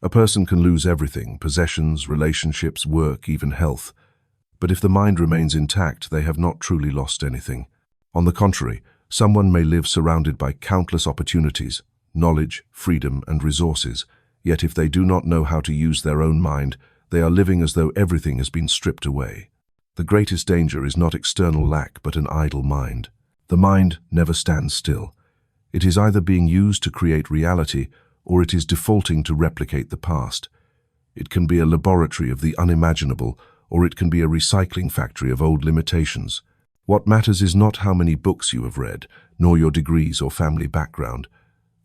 A person can lose everything: possessions, relationships, work, even health. But if the mind remains intact, they have not truly lost anything. On the contrary, someone may live surrounded by countless opportunities, knowledge, freedom, and resources, yet if they do not know how to use their own mind, they are living as though everything has been stripped away. The greatest danger is not external lack, but an idle mind. The mind never stands still. It is either being used to create reality, or it is defaulting to replicate the past. It can be a laboratory of the unimaginable, or it can be a recycling factory of old limitations. What matters is not how many books you have read, nor your degrees or family background.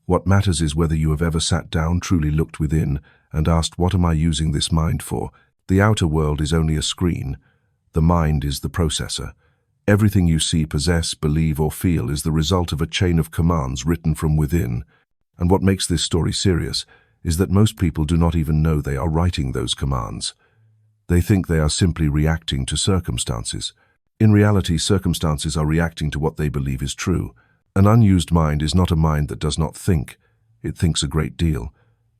What matters is whether you have ever sat down, truly looked within, and asked, what am I using this mind for? The outer world is only a screen. The mind is the processor. Everything you see, possess, believe, or feel is the result of a chain of commands written from within. And what makes this story serious is that most people do not even know they are writing those commands. They think they are simply reacting to circumstances. In reality, circumstances are reacting to what they believe is true. An unused mind is not a mind that does not think. It thinks a great deal.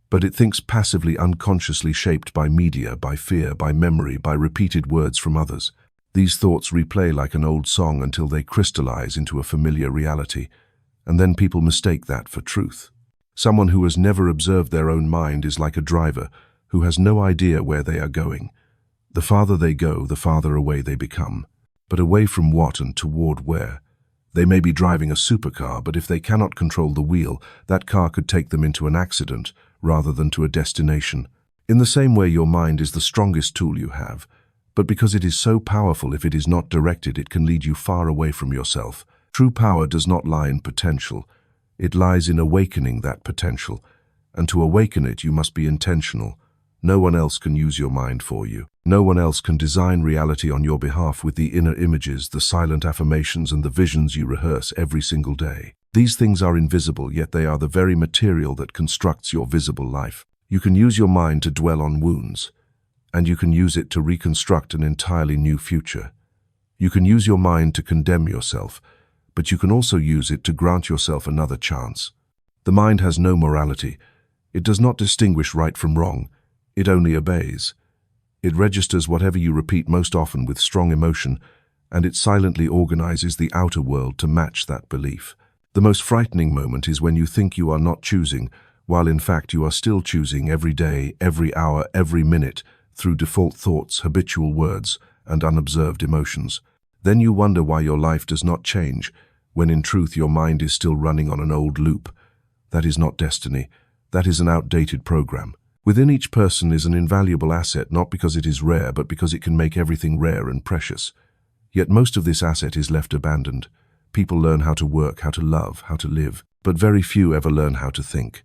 But it thinks passively, unconsciously, shaped by media, by fear, by memory, by repeated words from others. These thoughts replay like an old song until they crystallize into a familiar reality. And then people mistake that for truth. Someone who has never observed their own mind is like a driver who has no idea where they are going. The farther they go, the farther away they become. But away from what and toward where? They may be driving a supercar, but if they cannot control the wheel, that car could take them into an accident rather than to a destination. In the same way, your mind is the strongest tool you have, but because it is so powerful, if it is not directed, it can lead you far away from yourself. True power does not lie in potential. It lies in awakening that potential, and to awaken it, you must be intentional. No one else can use your mind for you. No one else can design reality on your behalf with the inner images, the silent affirmations, and the visions you rehearse every single day. These things are invisible, yet they are the very material that constructs your visible life. You can use your mind to dwell on wounds, and you can use it to reconstruct an entirely new future. You can use your mind to condemn yourself, but you can also use it to grant yourself another chance. The mind has no morality. It does not distinguish right from wrong. It only obeys. It registers whatever you repeat, most often with strong emotion, and it silently organizes the outer world to match that belief. The most frightening moment is when you think you are not choosing, while in fact you are still choosing every day, every hour, every minute, through default thoughts, habitual words, and unobserved emotions. Then you wonder why your life does not change, when in truth your mind is still running on an old loop. That is not destiny. That is an outdated program. Within each person is an invaluable asset, not because it is rare, but because it can make everything rare and precious. Yet most of this asset is left abandoned. People learn how to work, how to love, how to live, but very few ever learn how to think.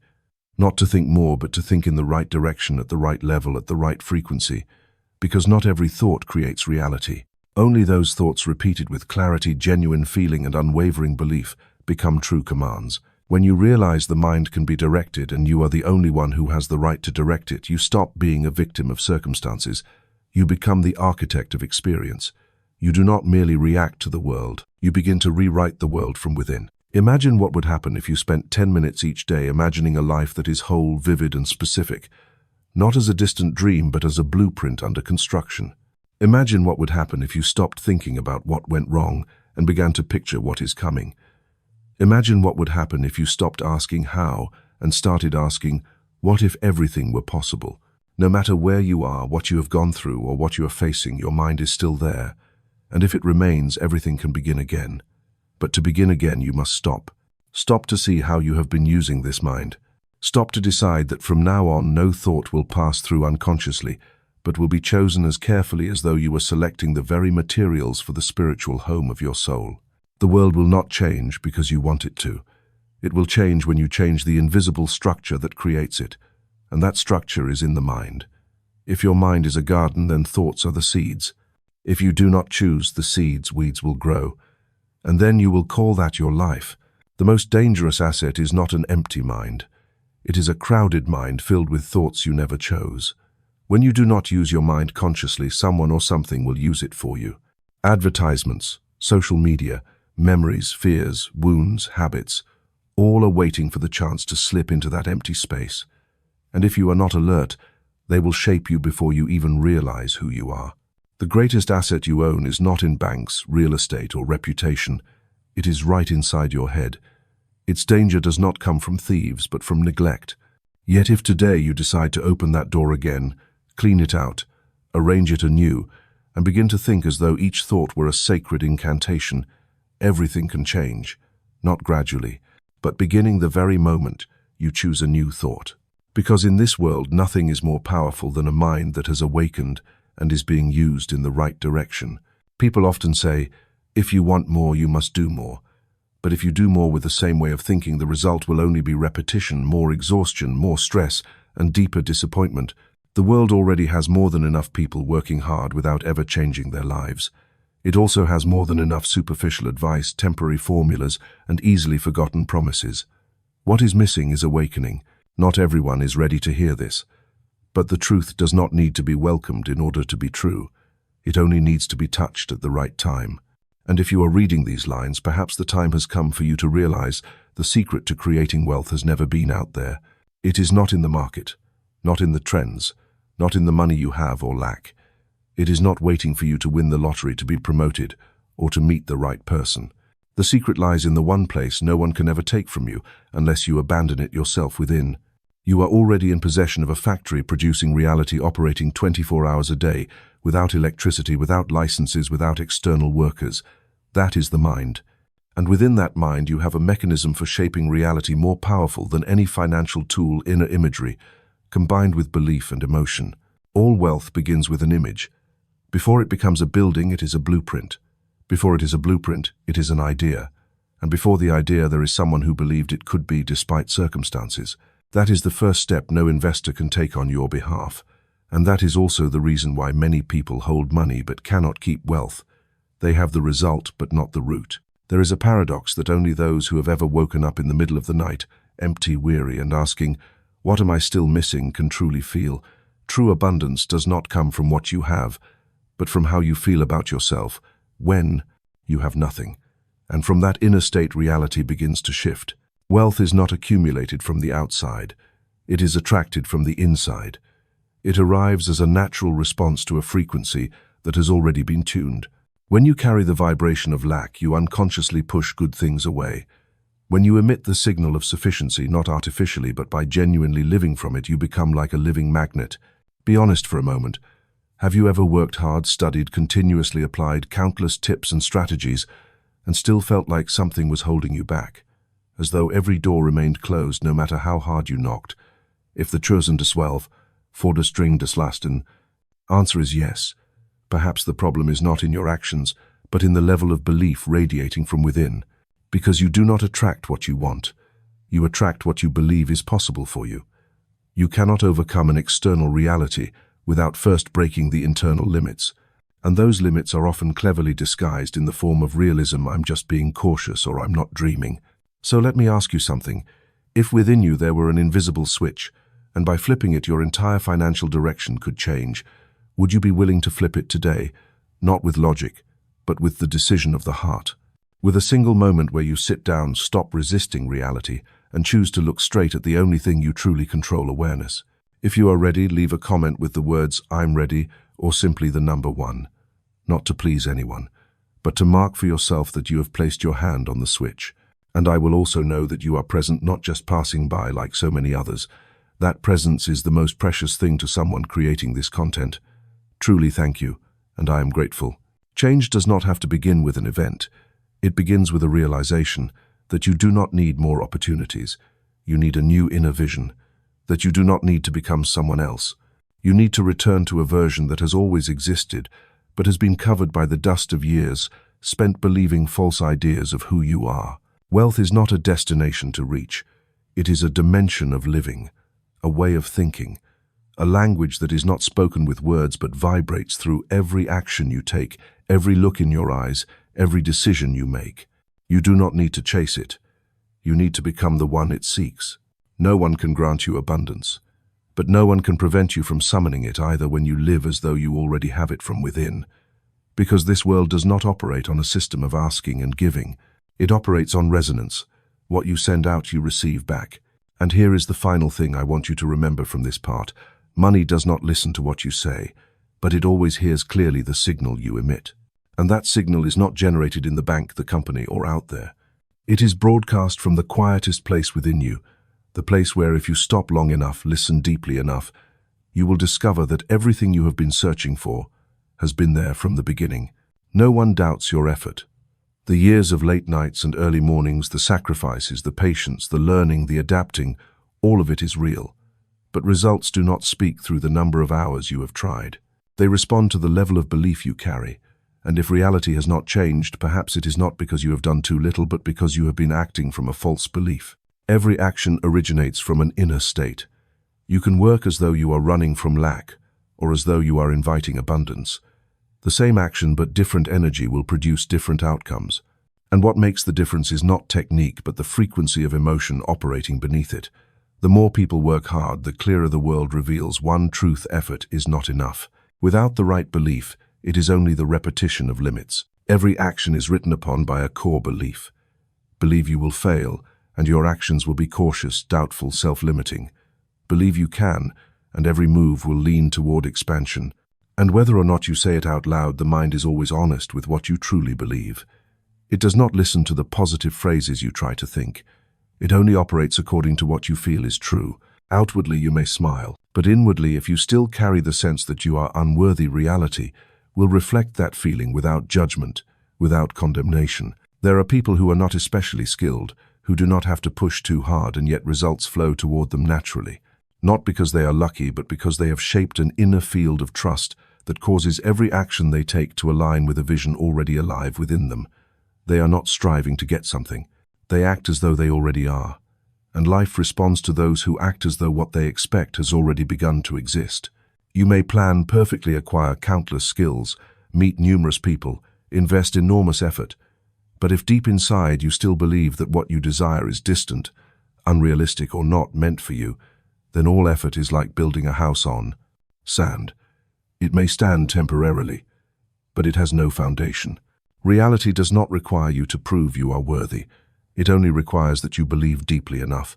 Not to think more, but to think in the right direction, at the right level, at the right frequency. Because not every thought creates reality. Only those thoughts repeated with clarity, genuine feeling, and unwavering belief become true commands. When you realize the mind can be directed and you are the only one who has the right to direct it, you stop being a victim of circumstances. You become the architect of experience. You do not merely react to the world. You begin to rewrite the world from within. Imagine what would happen if you spent 10 minutes each day imagining a life that is whole, vivid, and specific, not as a distant dream, but as a blueprint under construction. Imagine what would happen if you stopped thinking about what went wrong and began to picture what is coming. Imagine what would happen if you stopped asking how and started asking, what if everything were possible? No matter where you are, what you have gone through, or what you are facing, your mind is still there. And if it remains, everything can begin again. But to begin again, you must stop. Stop to see how you have been using this mind. Stop to decide that from now on, no thought will pass through unconsciously, but will be chosen as carefully as though you were selecting the very materials for the spiritual home of your soul. The world will not change because you want it to. It will change when you change the invisible structure that creates it, and that structure is in the mind. If your mind is a garden, then thoughts are the seeds. If you do not choose the seeds, weeds will grow, and then you will call that your life. The most dangerous asset is not an empty mind. It is a crowded mind filled with thoughts you never chose. When you do not use your mind consciously, someone or something will use it for you. Advertisements, social media, memories, fears, wounds, habits, all are waiting for the chance to slip into that empty space. And if you are not alert, they will shape you before you even realize who you are. The greatest asset you own is not in banks, real estate, or reputation. It is right inside your head. Its danger does not come from thieves, but from neglect. Yet if today you decide to open that door again, clean it out, arrange it anew, and begin to think as though each thought were a sacred incantation, everything can change, not gradually, but beginning the very moment you choose a new thought. Because in this world, nothing is more powerful than a mind that has awakened and is being used in the right direction. People often say, if you want more, you must do more. But if you do more with the same way of thinking, the result will only be repetition, more exhaustion, more stress, and deeper disappointment. The world already has more than enough people working hard without ever changing their lives. It also has more than enough superficial advice, temporary formulas, and easily forgotten promises. What is missing is awakening. Not everyone is ready to hear this. But the truth does not need to be welcomed in order to be true. It only needs to be touched at the right time. And if you are reading these lines, perhaps the time has come for you to realize the secret to creating wealth has never been out there. It is not in the market, not in the trends, not in the money you have or lack. It is not waiting for you to win the lottery, to be promoted, or to meet the right person. The secret lies in the one place no one can ever take from you unless you abandon it yourself within. You are already in possession of a factory producing reality, operating 24 hours a day, without electricity, without licenses, without external workers. That is the mind. And within that mind you have a mechanism for shaping reality more powerful than any financial tool, inner imagery, combined with belief and emotion. All wealth begins with an image. Before it becomes a building, it is a blueprint. Before it is a blueprint, it is an idea. And before the idea, there is someone who believed it could be despite circumstances. That is the first step no investor can take on your behalf. And that is also the reason why many people hold money but cannot keep wealth. They have the result but not the root. There is a paradox that only those who have ever woken up in the middle of the night, empty, weary, and asking, "What am I still missing?" can truly feel. True abundance does not come from what you have, but from how you feel about yourself when you have nothing. And from that inner state, reality begins to shift. Wealth is not accumulated from the outside. It is attracted from the inside. It arrives as a natural response to a frequency that has already been tuned. When you carry the vibration of lack, you unconsciously push good things away. When you emit the signal of sufficiency, not artificially but by genuinely living from it, you become like a living magnet. Be honest for a moment. Have you ever worked hard, studied, continuously applied countless tips and strategies, and still felt like something was holding you back? As though every door remained closed no matter how hard you knocked. If the chosen to 12, for the string des lasten, answer is yes. Perhaps the problem is not in your actions, but in the level of belief radiating from within. Because you do not attract what you want. You attract what you believe is possible for you. You cannot overcome an external reality without first breaking the internal limits. And those limits are often cleverly disguised in the form of realism. I'm just being cautious, or I'm not dreaming. So let me ask you something. If within you there were an invisible switch, and by flipping it your entire financial direction could change, would you be willing to flip it today, not with logic, but with the decision of the heart? With a single moment where you sit down, stop resisting reality, and choose to look straight at the only thing you truly control, awareness. If you are ready, leave a comment with the words, "I'm ready," or simply the number 1. Not to please anyone, but to mark for yourself that you have placed your hand on the switch. And I will also know that you are present, not just passing by like so many others. That presence is the most precious thing to someone creating this content. Truly thank you, and I am grateful. Change does not have to begin with an event. It begins with a realization that you do not need more opportunities. You need a new inner vision. That you do not need to become someone else. You need to return to a version that has always existed, but has been covered by the dust of years spent believing false ideas of who you are. Wealth is not a destination to reach. It is a dimension of living, a way of thinking, a language that is not spoken with words but vibrates through every action you take, every look in your eyes, every decision you make. You do not need to chase it. You need to become the one it seeks. No one can grant you abundance, but no one can prevent you from summoning it either when you live as though you already have it from within. Because this world does not operate on a system of asking and giving. It operates on resonance. What you send out, you receive back. And here is the final thing I want you to remember from this part. Money does not listen to what you say, but it always hears clearly the signal you emit. And that signal is not generated in the bank, the company, or out there. It is broadcast from the quietest place within you, the place where if you stop long enough, listen deeply enough, you will discover that everything you have been searching for has been there from the beginning. No one doubts your effort. The years of late nights and early mornings, the sacrifices, the patience, the learning, the adapting, all of it is real. But results do not speak through the number of hours you have tried. They respond to the level of belief you carry. And if reality has not changed, perhaps it is not because you have done too little, but because you have been acting from a false belief. Every action originates from an inner state. You can work as though you are running from lack, or as though you are inviting abundance. The same action but different energy will produce different outcomes. And what makes the difference is not technique, but the frequency of emotion operating beneath it. The more people work hard, the clearer the world reveals one truth: effort is not enough. Without the right belief, it is only the repetition of limits. Every action is written upon by a core belief. Believe you will fail, and your actions will be cautious, doubtful, self-limiting. Believe you can, and every move will lean toward expansion. And whether or not you say it out loud, the mind is always honest with what you truly believe. It does not listen to the positive phrases you try to think. It only operates according to what you feel is true. Outwardly you may smile, but inwardly, if you still carry the sense that you are unworthy, reality will reflect that feeling without judgment, without condemnation. There are people who are not especially skilled, who do not have to push too hard, and yet results flow toward them naturally. Not because they are lucky, but because they have shaped an inner field of trust that causes every action they take to align with a vision already alive within them. They are not striving to get something. They act as though they already are. And life responds to those who act as though what they expect has already begun to exist. You may plan perfectly, acquire countless skills, meet numerous people, invest enormous effort, but if deep inside you still believe that what you desire is distant, unrealistic, or not meant for you, then all effort is like building a house on sand. It may stand temporarily, but it has no foundation. Reality does not require you to prove you are worthy. It only requires that you believe deeply enough.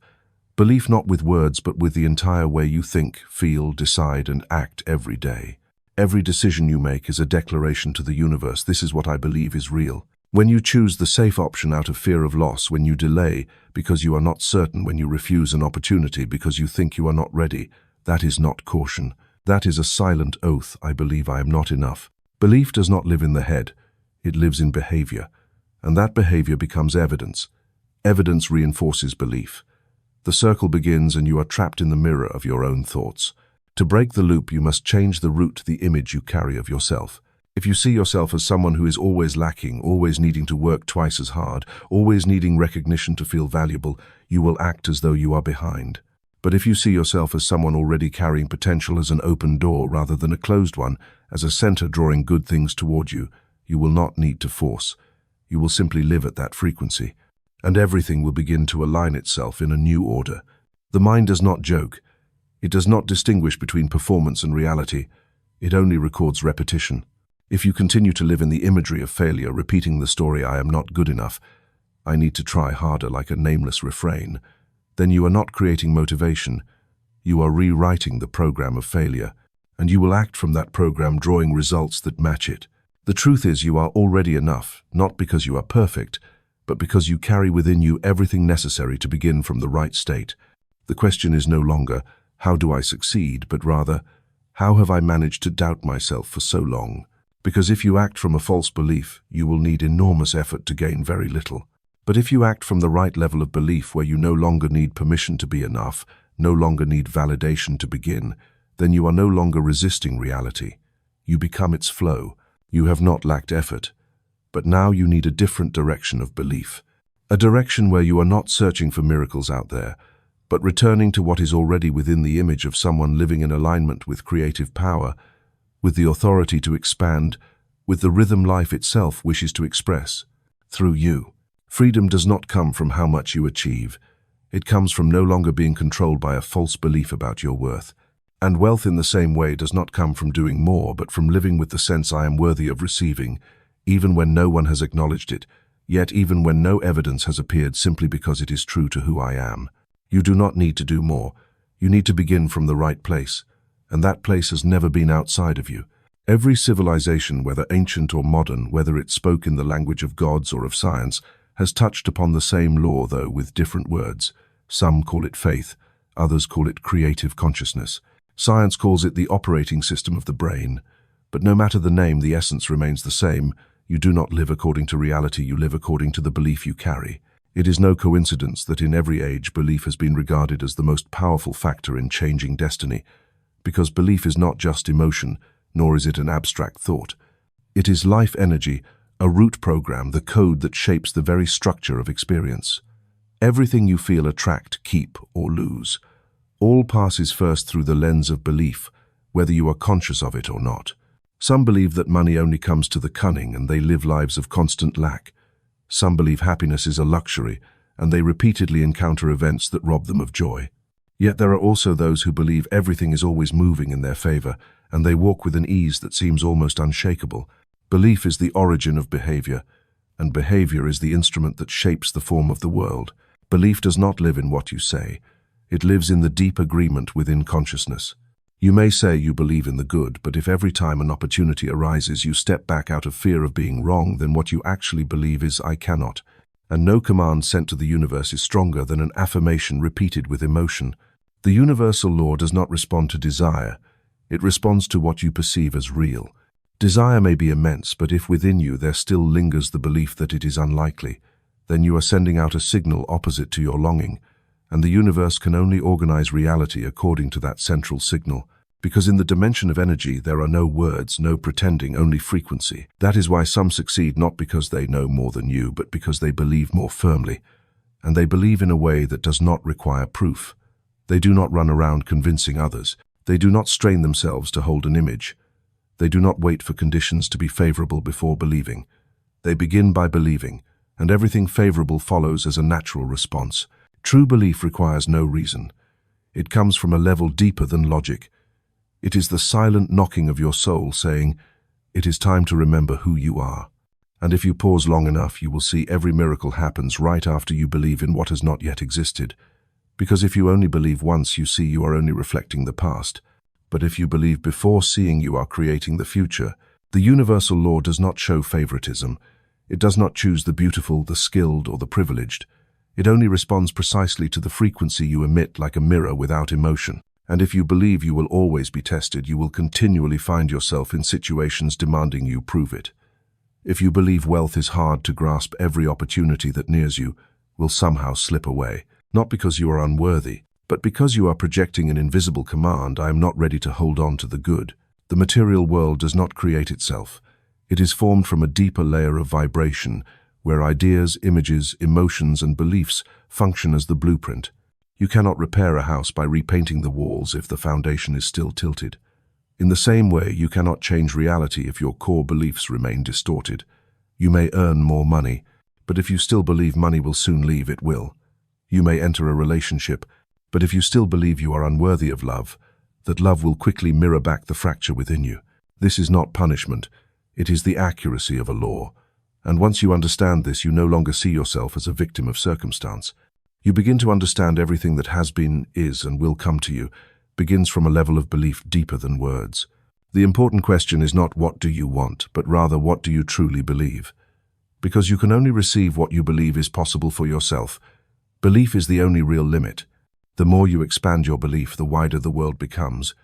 Belief not with words, but with the entire way you think, feel, decide, and act every day. Every decision you make is a declaration to the universe: this is what I believe is real. When you choose the safe option out of fear of loss, when you delay because you are not certain, when you refuse an opportunity because you think you are not ready, that is not caution. That is a silent oath: I believe I am not enough. Belief does not live in the head. It lives in behavior. And that behavior becomes evidence. Evidence reinforces belief. The circle begins and you are trapped in the mirror of your own thoughts. To break the loop, you must change the root to the image you carry of yourself. If you see yourself as someone who is always lacking, always needing to work twice as hard, always needing recognition to feel valuable, you will act as though you are behind. But if you see yourself as someone already carrying potential, as an open door rather than a closed one, as a center drawing good things toward you, you will not need to force. You will simply live at that frequency, and everything will begin to align itself in a new order. The mind does not joke. It does not distinguish between performance and reality. It only records repetition. If you continue to live in the imagery of failure, repeating the story, I am not good enough, I need to try harder, like a nameless refrain, then you are not creating motivation. You are rewriting the program of failure, and you will act from that program, drawing results that match it. The truth is, you are already enough, not because you are perfect, but because you carry within you everything necessary to begin from the right state. The question is no longer, how do I succeed, but rather, how have I managed to doubt myself for so long? Because if you act from a false belief, you will need enormous effort to gain very little. But if you act from the right level of belief, where you no longer need permission to be enough, no longer need validation to begin, then you are no longer resisting reality. You become its flow. You have not lacked effort, but now you need a different direction of belief. A direction where you are not searching for miracles out there, but returning to what is already within, the image of someone living in alignment with creative power, with the authority to expand, with the rhythm life itself wishes to express through you. Freedom does not come from how much you achieve. It comes from no longer being controlled by a false belief about your worth. And wealth in the same way does not come from doing more, but from living with the sense I am worthy of receiving, even when no one has acknowledged it, yet even when no evidence has appeared, simply because it is true to who I am. You do not need to do more. You need to begin from the right place, and that place has never been outside of you. Every civilization, whether ancient or modern, whether it spoke in the language of gods or of science, has touched upon the same law, though with different words. Some call it faith, others call it creative consciousness. Science calls it the operating system of the brain. But no matter the name, the essence remains the same. You do not live according to reality, you live according to the belief you carry. It is no coincidence that in every age belief has been regarded as the most powerful factor in changing destiny, because belief is not just emotion, nor is it an abstract thought. It is life energy, a root program, the code that shapes the very structure of experience. Everything you feel, attract, keep, or lose, all passes first through the lens of belief, whether you are conscious of it or not. Some believe that money only comes to the cunning and they live lives of constant lack. Some believe happiness is a luxury and they repeatedly encounter events that rob them of joy. Yet there are also those who believe everything is always moving in their favor and they walk with an ease that seems almost unshakable. Belief is the origin of behavior, and behavior is the instrument that shapes the form of the world. Belief does not live in what you say. It lives in the deep agreement within consciousness. You may say you believe in the good, but if every time an opportunity arises you step back out of fear of being wrong, then what you actually believe is "I cannot." And no command sent to the universe is stronger than an affirmation repeated with emotion. The universal law does not respond to desire. It responds to what you perceive as real. Desire may be immense, but if within you there still lingers the belief that it is unlikely, then you are sending out a signal opposite to your longing, and the universe can only organize reality according to that central signal. Because in the dimension of energy there are no words, no pretending, only frequency. That is why some succeed not because they know more than you, but because they believe more firmly. And they believe in a way that does not require proof. They do not run around convincing others. They do not strain themselves to hold an image. They do not wait for conditions to be favorable before believing. They begin by believing, and everything favorable follows as a natural response. True belief requires no reason. It comes from a level deeper than logic. It is the silent knocking of your soul saying, "It is time to remember who you are." And if you pause long enough, you will see every miracle happens right after you believe in what has not yet existed. Because if you only believe once, you see you are only reflecting the past. But if you believe before seeing, you are creating the future. The universal law does not show favoritism. It does not choose the beautiful, the skilled, or the privileged. It only responds precisely to the frequency you emit, like a mirror without emotion. And if you believe you will always be tested, you will continually find yourself in situations demanding you prove it. If you believe wealth is hard to grasp, every opportunity that nears you will somehow slip away. Not because you are unworthy, but because you are projecting an invisible command: "I am not ready to hold on to the good." The material world does not create itself. It is formed from a deeper layer of vibration, where ideas, images, emotions, and beliefs function as the blueprint. You cannot repair a house by repainting the walls if the foundation is still tilted. In the same way, you cannot change reality if your core beliefs remain distorted. You may earn more money, but if you still believe money will soon leave, it will. You may enter a relationship, but if you still believe you are unworthy of love, that love will quickly mirror back the fracture within you. This is not punishment. It is the accuracy of a law. And once you understand this, you no longer see yourself as a victim of circumstance. You begin to understand everything that has been, is, and will come to you begins from a level of belief deeper than words. The important question is not what do you want, but rather what do you truly believe? Because you can only receive what you believe is possible for yourself. Belief is the only real limit. The more you expand your belief, the wider the world becomes.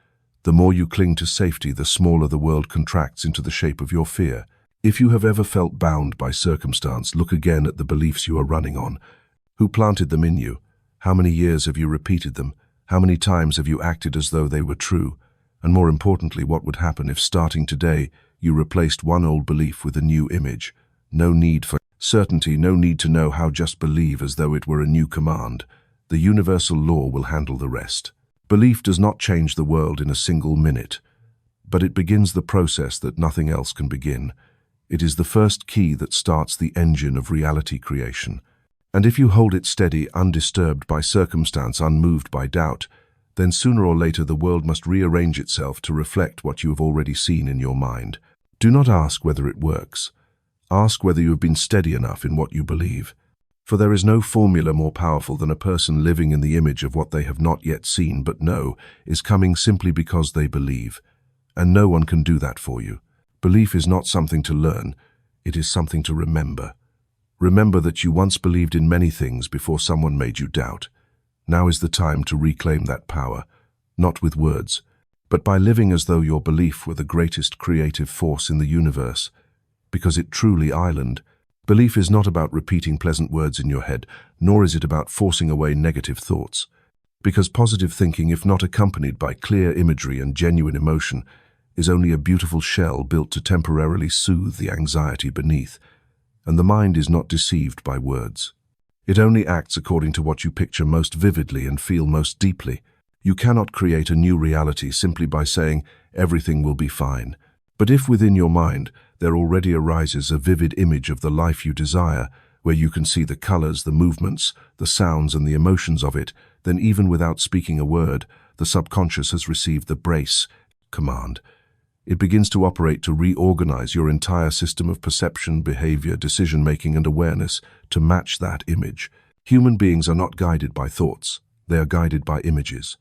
The more you cling to safety, the smaller the world contracts into the shape of your fear. If you have ever felt bound by circumstance, look again at the beliefs you are running on. Who planted them in you? How many years have you repeated them? How many times have you acted as though they were true? And more importantly, what would happen if starting today you replaced one old belief with a new image? No need for certainty, no need to know how, just believe as though it were a new command. The universal law will handle the rest. Belief does not change the world in a single minute, but it begins the process that nothing else can begin. It is the first key that starts the engine of reality creation. And if you hold it steady, undisturbed by circumstance, unmoved by doubt, then sooner or later the world must rearrange itself to reflect what you have already seen in your mind. Do not ask whether it works. Ask whether you have been steady enough in what you believe. For there is no formula more powerful than a person living in the image of what they have not yet seen but know is coming simply because they believe. And no one can do that for you. Belief is not something to learn, it is something to remember. Remember that you once believed in many things before someone made you doubt. Now is the time to reclaim that power, not with words, but by living as though your belief were the greatest creative force in the universe, because it truly island. Belief is not about repeating pleasant words in your head, nor is it about forcing away negative thoughts. Because positive thinking, if not accompanied by clear imagery and genuine emotion, is only a beautiful shell built to temporarily soothe the anxiety beneath. And the mind is not deceived by words. It only acts according to what you picture most vividly and feel most deeply. You cannot create a new reality simply by saying, everything will be fine. But if within your mind there already arises a vivid image of the life you desire, where you can see the colors, the movements, the sounds and the emotions of it, then even without speaking a word, the subconscious has received the brace command. It begins to operate to reorganize your entire system of perception, behavior, decision-making and awareness to match that image. Human beings are not guided by thoughts, they are guided by images.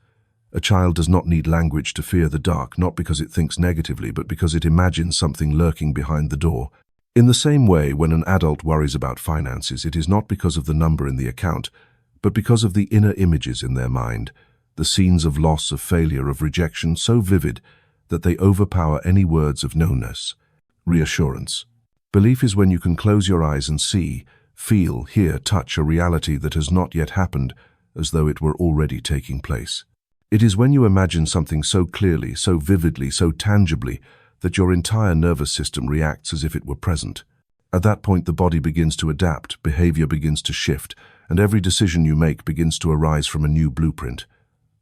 A child does not need language to fear the dark, not because it thinks negatively, but because it imagines something lurking behind the door. In the same way, when an adult worries about finances, it is not because of the number in the account, but because of the inner images in their mind, the scenes of loss, of failure, of rejection, so vivid that they overpower any words of knownness. Reassurance. Belief is when you can close your eyes and see, feel, hear, touch a reality that has not yet happened, as though it were already taking place. It is when you imagine something so clearly, so vividly, so tangibly, that your entire nervous system reacts as if it were present. At that point, the body begins to adapt, behavior begins to shift, and every decision you make begins to arise from a new blueprint.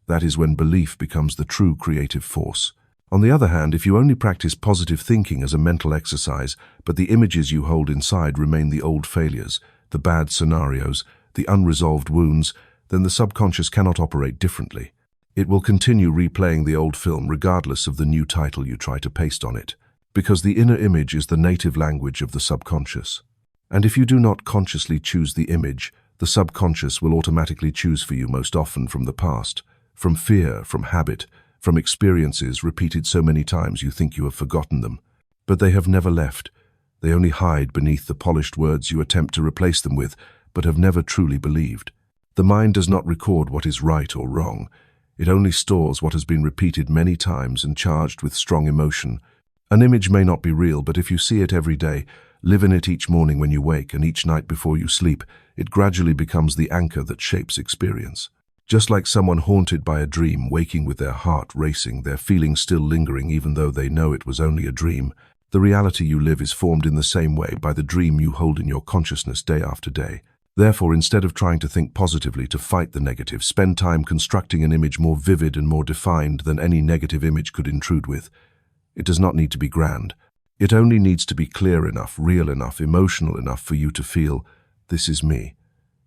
That is when belief becomes the true creative force. On the other hand, if you only practice positive thinking as a mental exercise, but the images you hold inside remain the old failures, the bad scenarios, the unresolved wounds, then the subconscious cannot operate differently. It will continue replaying the old film regardless of the new title you try to paste on it, because the inner image is the native language of the subconscious. And if you do not consciously choose the image, the subconscious will automatically choose for you, most often from the past, from fear, from habit, from experiences repeated so many times you think you have forgotten them. But they have never left. They only hide beneath the polished words you attempt to replace them with, but have never truly believed. The mind does not record what is right or wrong. It only stores what has been repeated many times and charged with strong emotion. An image may not be real, but if you see it every day, live in it each morning when you wake and each night before you sleep, it gradually becomes the anchor that shapes experience. Just like someone haunted by a dream, waking with their heart racing, their feelings still lingering even though they know it was only a dream, the reality you live is formed in the same way by the dream you hold in your consciousness day after day. Therefore, instead of trying to think positively to fight the negative, spend time constructing an image more vivid and more defined than any negative image could intrude with. It does not need to be grand. It only needs to be clear enough, real enough, emotional enough for you to feel, this is me.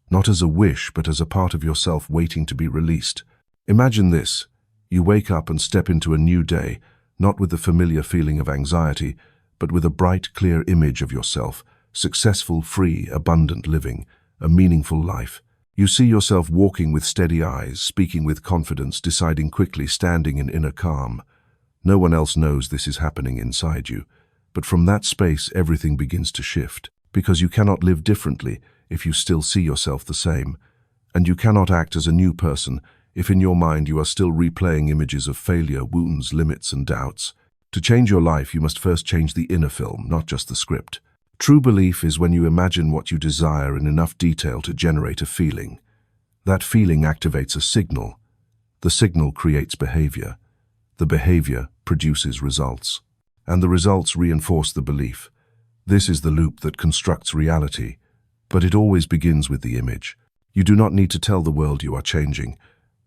Not as a wish, but as a part of yourself waiting to be released. Imagine this. You wake up and step into a new day, not with the familiar feeling of anxiety, but with a bright, clear image of yourself, successful, free, abundant living, a meaningful life. You see yourself walking with steady eyes, speaking with confidence, deciding quickly, standing in inner calm. No one else knows this is happening inside you, but from that space everything begins to shift, because you cannot live differently if you still see yourself the same, and you cannot act as a new person if in your mind you are still replaying images of failure, wounds, limits and doubts. To change your life, you must first change the inner film, not just the script. True belief is when you imagine what you desire in enough detail to generate a feeling. That feeling activates a signal. The signal creates behavior. The behavior produces results. And the results reinforce the belief. This is the loop that constructs reality. But it always begins with the image. You do not need to tell the world you are changing.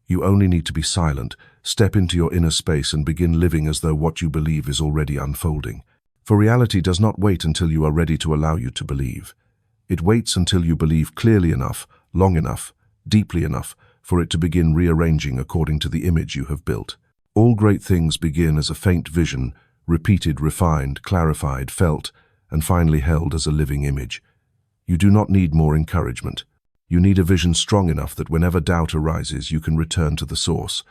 You only need to be silent, step into your inner space and begin living as though what you believe is already unfolding. For reality does not wait until you are ready to allow you to believe. It waits until you believe clearly enough, long enough, deeply enough for it to begin rearranging according to the image you have built. All great things begin as a faint vision, repeated, refined, clarified, felt, and finally held as a living image. You do not need more encouragement. You need a vision strong enough that whenever doubt arises, you can return to the source,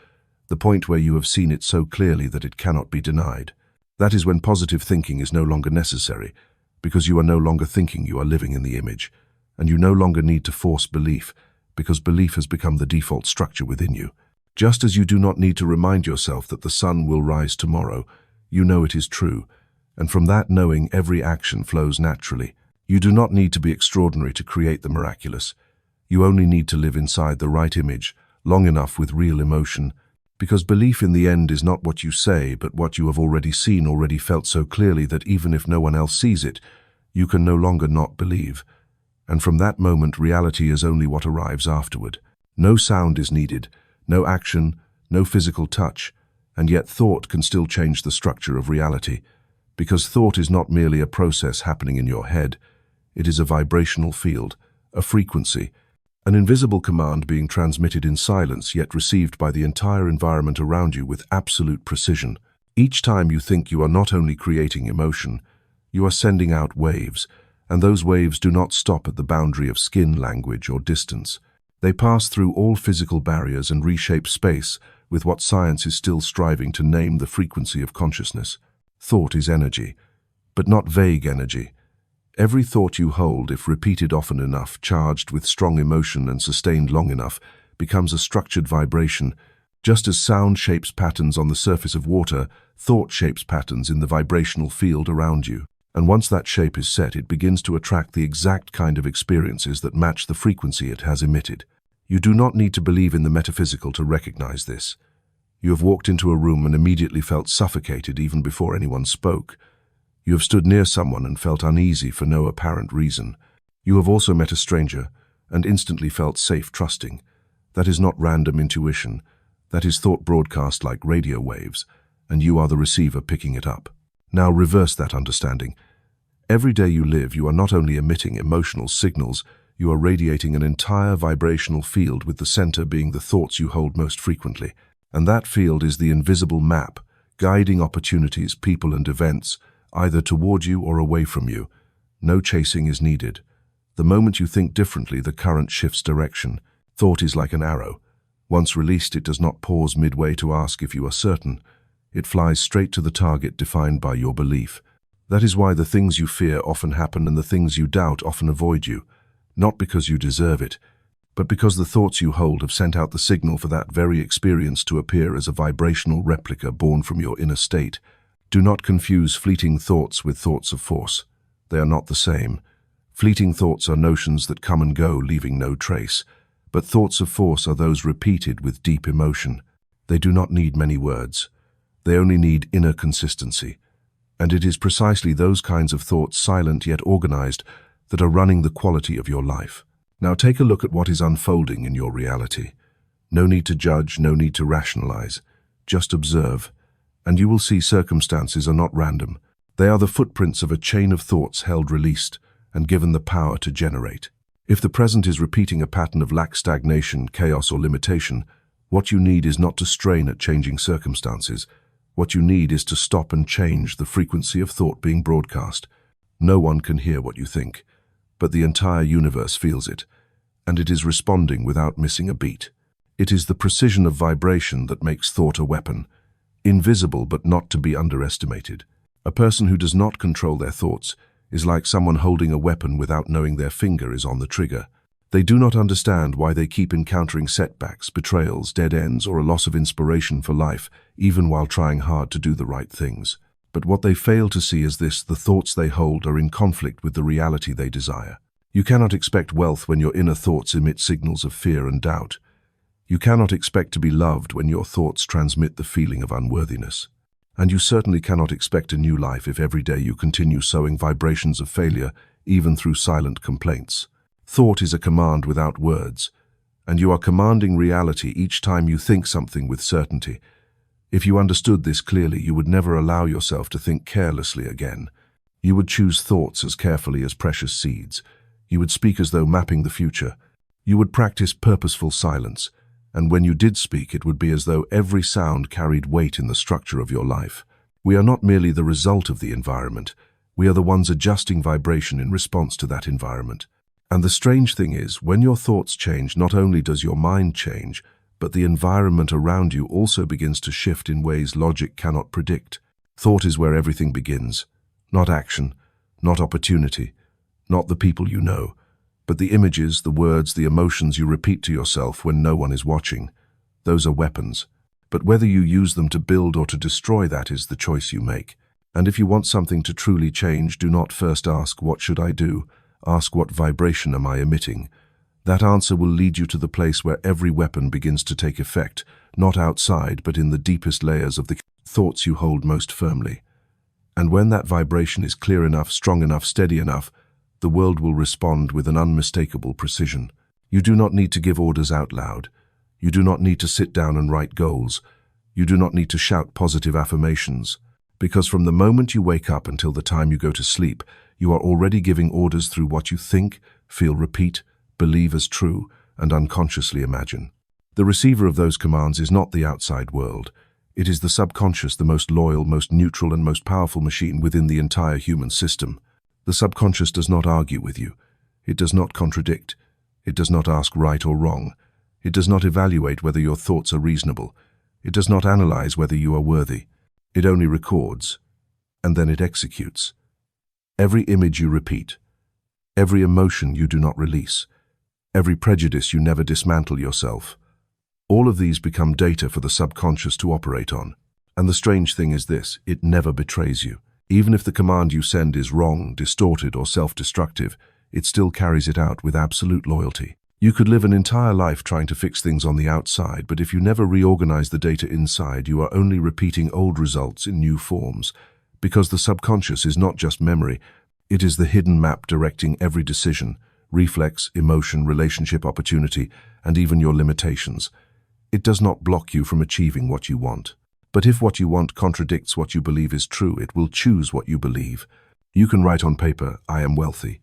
the point where you have seen it so clearly that it cannot be denied. That is when positive thinking is no longer necessary, because you are no longer thinking, you are living in the image, and you no longer need to force belief, because belief has become the default structure within you. Just as you do not need to remind yourself that the sun will rise tomorrow, you know it is true, and from that knowing every action flows naturally. You do not need to be extraordinary to create the miraculous. You only need to live inside the right image, long enough with real emotion, because belief in the end is not what you say, but what you have already seen, already felt so clearly that even if no one else sees it, you can no longer not believe. And from that moment, reality is only what arrives afterward. No sound is needed, no action, no physical touch, and yet thought can still change the structure of reality, because thought is not merely a process happening in your head, it is a vibrational field, a frequency, an invisible command being transmitted in silence yet received by the entire environment around you with absolute precision. Each time you think, you are not only creating emotion, you are sending out waves, and those waves do not stop at the boundary of skin, language, or distance. They pass through all physical barriers and reshape space with what science is still striving to name the frequency of consciousness. Thought is energy, but not vague energy. Every thought you hold, if repeated often enough, charged with strong emotion and sustained long enough, becomes a structured vibration. Just as sound shapes patterns on the surface of water, thought shapes patterns in the vibrational field around you. And once that shape is set, it begins to attract the exact kind of experiences that match the frequency it has emitted. You do not need to believe in the metaphysical to recognize this. You have walked into a room and immediately felt suffocated even before anyone spoke. You have stood near someone and felt uneasy for no apparent reason. You have also met a stranger and instantly felt safe, trusting. That is not random intuition. That is thought broadcast like radio waves, and you are the receiver picking it up. Now reverse that understanding. Every day you live, you are not only emitting emotional signals, you are radiating an entire vibrational field, with the center being the thoughts you hold most frequently. And that field is the invisible map, guiding opportunities, people, and events, either toward you or away from you. No chasing is needed. The moment you think differently, the current shifts direction. Thought is like an arrow. Once released, it does not pause midway to ask if you are certain. It flies straight to the target defined by your belief. That is why the things you fear often happen and the things you doubt often avoid you. Not because you deserve it, but because the thoughts you hold have sent out the signal for that very experience to appear as a vibrational replica born from your inner state. Do not confuse fleeting thoughts with thoughts of force. They are not the same. Fleeting thoughts are notions that come and go, leaving no trace. But thoughts of force are those repeated with deep emotion. They do not need many words. They only need inner consistency. And it is precisely those kinds of thoughts, silent yet organized, that are running the quality of your life. Now take a look at what is unfolding in your reality. No need to judge, no need to rationalize. Just observe. And you will see circumstances are not random. They are the footprints of a chain of thoughts held released and given the power to generate. If the present is repeating a pattern of lack, stagnation, chaos, or limitation, what you need is not to strain at changing circumstances. What you need is to stop and change the frequency of thought being broadcast. No one can hear what you think, but the entire universe feels it, and it is responding without missing a beat. It is the precision of vibration that makes thought a weapon, invisible but not to be underestimated. A person who does not control their thoughts is like someone holding a weapon without knowing their finger is on the trigger. They do not understand why they keep encountering setbacks, betrayals, dead ends, or a loss of inspiration for life, even while trying hard to do the right things. But what they fail to see is this: the thoughts they hold are in conflict with the reality they desire. You cannot expect wealth when your inner thoughts emit signals of fear and doubt. You cannot expect to be loved when your thoughts transmit the feeling of unworthiness. And you certainly cannot expect a new life if every day you continue sowing vibrations of failure, even through silent complaints. Thought is a command without words, and you are commanding reality each time you think something with certainty. If you understood this clearly, you would never allow yourself to think carelessly again. You would choose thoughts as carefully as precious seeds. You would speak as though mapping the future. You would practice purposeful silence, and when you did speak, it would be as though every sound carried weight in the structure of your life. We are not merely the result of the environment. We are the ones adjusting vibration in response to that environment. And the strange thing is, when your thoughts change, not only does your mind change, but the environment around you also begins to shift in ways logic cannot predict. Thought is where everything begins. Not action, not opportunity, not the people you know, but the images, the words, the emotions you repeat to yourself when no one is watching. Those are weapons. But whether you use them to build or to destroy, that is the choice you make. And if you want something to truly change, do not first ask, what should I do? Ask, what vibration am I emitting? That answer will lead you to the place where every weapon begins to take effect, not outside, but in the deepest layers of the thoughts you hold most firmly. And when that vibration is clear enough, strong enough, steady enough, the world will respond with an unmistakable precision. You do not need to give orders out loud. You do not need to sit down and write goals. You do not need to shout positive affirmations. Because from the moment you wake up until the time you go to sleep, you are already giving orders through what you think, feel, repeat, believe as true, and unconsciously imagine. The receiver of those commands is not the outside world. It is the subconscious, the most loyal, most neutral, and most powerful machine within the entire human system. The subconscious does not argue with you. It does not contradict. It does not ask right or wrong. It does not evaluate whether your thoughts are reasonable. It does not analyze whether you are worthy. It only records, and then it executes. Every image you repeat, every emotion you do not release, every prejudice you never dismantle yourself, all of these become data for the subconscious to operate on. And the strange thing is this, it never betrays you. Even if the command you send is wrong, distorted, or self-destructive, it still carries it out with absolute loyalty. You could live an entire life trying to fix things on the outside, but if you never reorganize the data inside, you are only repeating old results in new forms. Because the subconscious is not just memory, it is the hidden map directing every decision, reflex, emotion, relationship, opportunity, and even your limitations. It does not block you from achieving what you want. But if what you want contradicts what you believe is true, it will choose what you believe. You can write on paper, I am wealthy.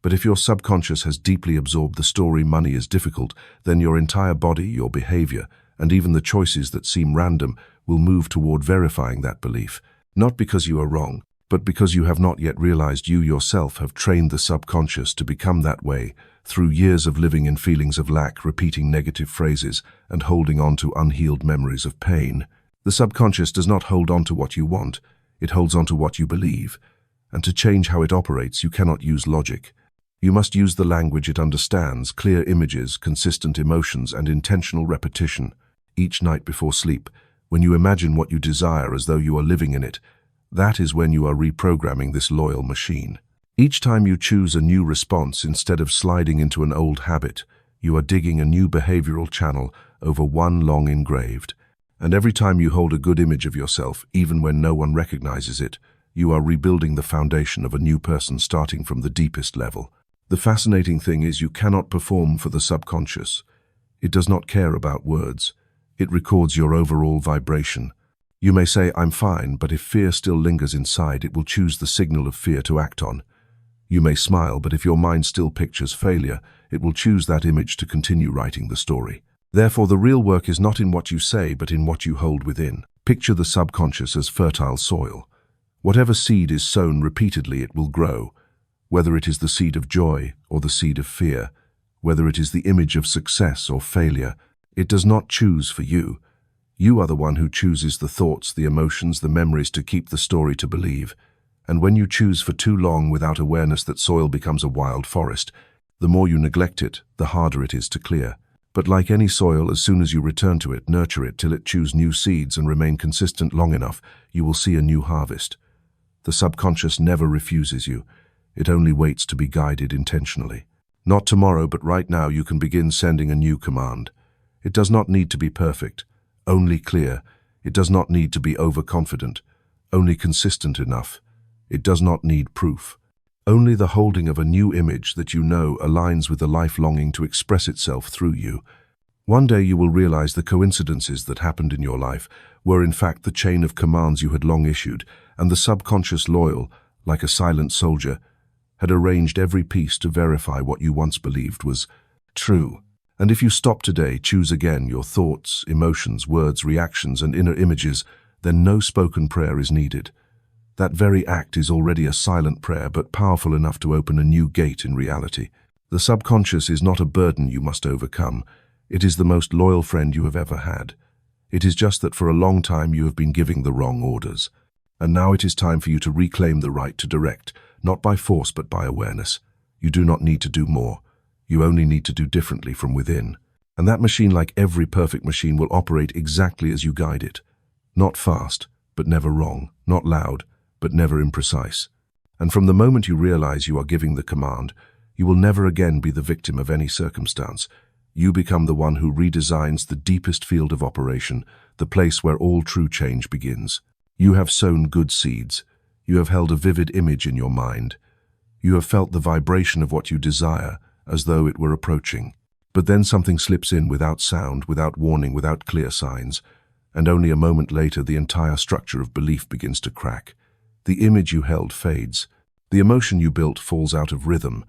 But if your subconscious has deeply absorbed the story money is difficult, then your entire body, your behavior, and even the choices that seem random will move toward verifying that belief. Not because you are wrong, but because you have not yet realized you yourself have trained the subconscious to become that way through years of living in feelings of lack, repeating negative phrases, and holding on to unhealed memories of pain. The subconscious does not hold on to what you want, it holds on to what you believe. And to change how it operates, you cannot use logic. You must use the language it understands, clear images, consistent emotions, and intentional repetition. Each night before sleep, when you imagine what you desire as though you are living in it, that is when you are reprogramming this loyal machine. Each time you choose a new response instead of sliding into an old habit, you are digging a new behavioral channel over one long engraved. And every time you hold a good image of yourself, even when no one recognizes it, you are rebuilding the foundation of a new person starting from the deepest level. The fascinating thing is you cannot perform for the subconscious. It does not care about words. It records your overall vibration. You may say, I'm fine, but if fear still lingers inside, it will choose the signal of fear to act on. You may smile, but if your mind still pictures failure, it will choose that image to continue writing the story. Therefore, the real work is not in what you say, but in what you hold within. Picture the subconscious as fertile soil. Whatever seed is sown repeatedly, it will grow. Whether it is the seed of joy or the seed of fear, whether it is the image of success or failure, it does not choose for you. You are the one who chooses the thoughts, the emotions, the memories to keep the story to believe. And when you choose for too long without awareness, that soil becomes a wild forest. The more you neglect it, the harder it is to clear. But like any soil, as soon as you return to it, nurture it till it chews new seeds and remain consistent long enough, you will see a new harvest. The subconscious never refuses you. It only waits to be guided intentionally. Not tomorrow, but right now you can begin sending a new command. It does not need to be perfect, only clear. It does not need to be overconfident, only consistent enough. It does not need proof. Only the holding of a new image that you know aligns with the life longing to express itself through you. One day you will realize the coincidences that happened in your life were in fact the chain of commands you had long issued, and the subconscious, loyal, like a silent soldier, had arranged every piece to verify what you once believed was true. And if you stop today, choose again your thoughts, emotions, words, reactions, and inner images, then no spoken prayer is needed. That very act is already a silent prayer, but powerful enough to open a new gate in reality. The subconscious is not a burden you must overcome. It is the most loyal friend you have ever had. It is just that for a long time you have been giving the wrong orders. And now it is time for you to reclaim the right to direct, not by force but by awareness. You do not need to do more. You only need to do differently from within. And that machine, like every perfect machine, will operate exactly as you guide it. Not fast, but never wrong. Not loud, but never imprecise. And from the moment you realize you are giving the command, you will never again be the victim of any circumstance. You become the one who redesigns the deepest field of operation, the place where all true change begins. You have sown good seeds. You have held a vivid image in your mind. You have felt the vibration of what you desire, as though it were approaching. But then something slips in without sound, without warning, without clear signs, and only a moment later the entire structure of belief begins to crack. The image you held fades. The emotion you built falls out of rhythm.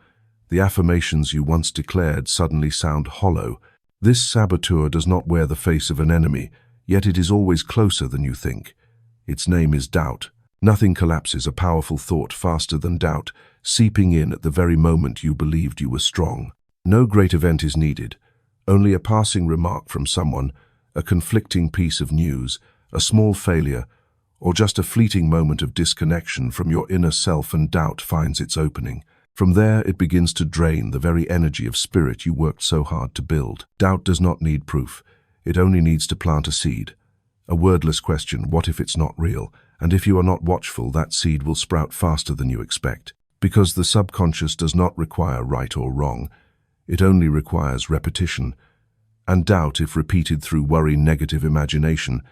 The affirmations you once declared suddenly sound hollow. This saboteur does not wear the face of an enemy, yet it is always closer than you think. Its name is doubt. Nothing collapses a powerful thought faster than doubt, seeping in at the very moment you believed you were strong. No great event is needed, only a passing remark from someone, a conflicting piece of news, a small failure, or just a fleeting moment of disconnection from your inner self, and doubt finds its opening. From there, it begins to drain the very energy of spirit you worked so hard to build. Doubt does not need proof. It only needs to plant a seed. A wordless question, what if it's not real? And if you are not watchful, that seed will sprout faster than you expect. Because the subconscious does not require right or wrong. It only requires repetition. And doubt, if repeated through worry, negative imagination,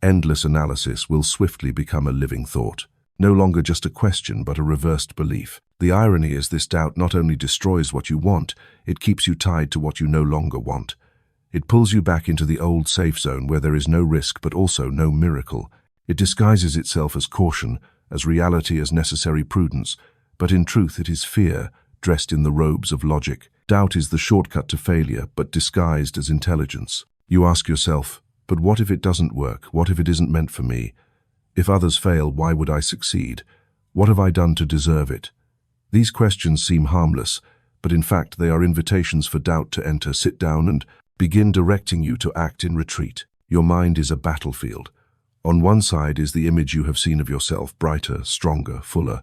endless analysis, will swiftly become a living thought. No longer just a question, but a reversed belief. The irony is this doubt not only destroys what you want, it keeps you tied to what you no longer want. It pulls you back into the old safe zone where there is no risk but also no miracle. It disguises itself as caution, as reality, as necessary prudence, but in truth it is fear, dressed in the robes of logic. Doubt is the shortcut to failure, but disguised as intelligence. You ask yourself, but what if it doesn't work? What if it isn't meant for me? If others fail, why would I succeed? What have I done to deserve it? These questions seem harmless, but in fact they are invitations for doubt to enter, sit down, and begin directing you to act in retreat. Your mind is a battlefield. On one side is the image you have seen of yourself, brighter, stronger, fuller.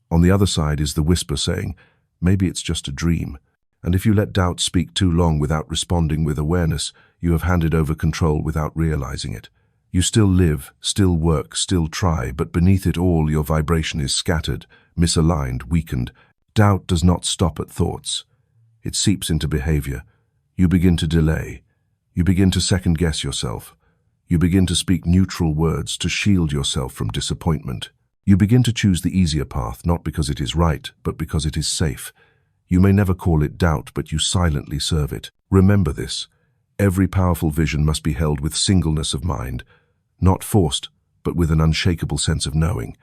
On the other side is the whisper saying, maybe it's just a dream. And if you let doubt speak too long without responding with awareness, you have handed over control without realizing it. You still live, still work, still try, but beneath it all your vibration is scattered, misaligned, weakened. Doubt does not stop at thoughts. It seeps into behavior. You begin to delay. You begin to second-guess yourself. You begin to speak neutral words to shield yourself from disappointment. You begin to choose the easier path, not because it is right, but because it is safe. You may never call it doubt, but you silently serve it. Remember this. Every powerful vision must be held with singleness of mind, not forced, but with an unshakable sense of knowing.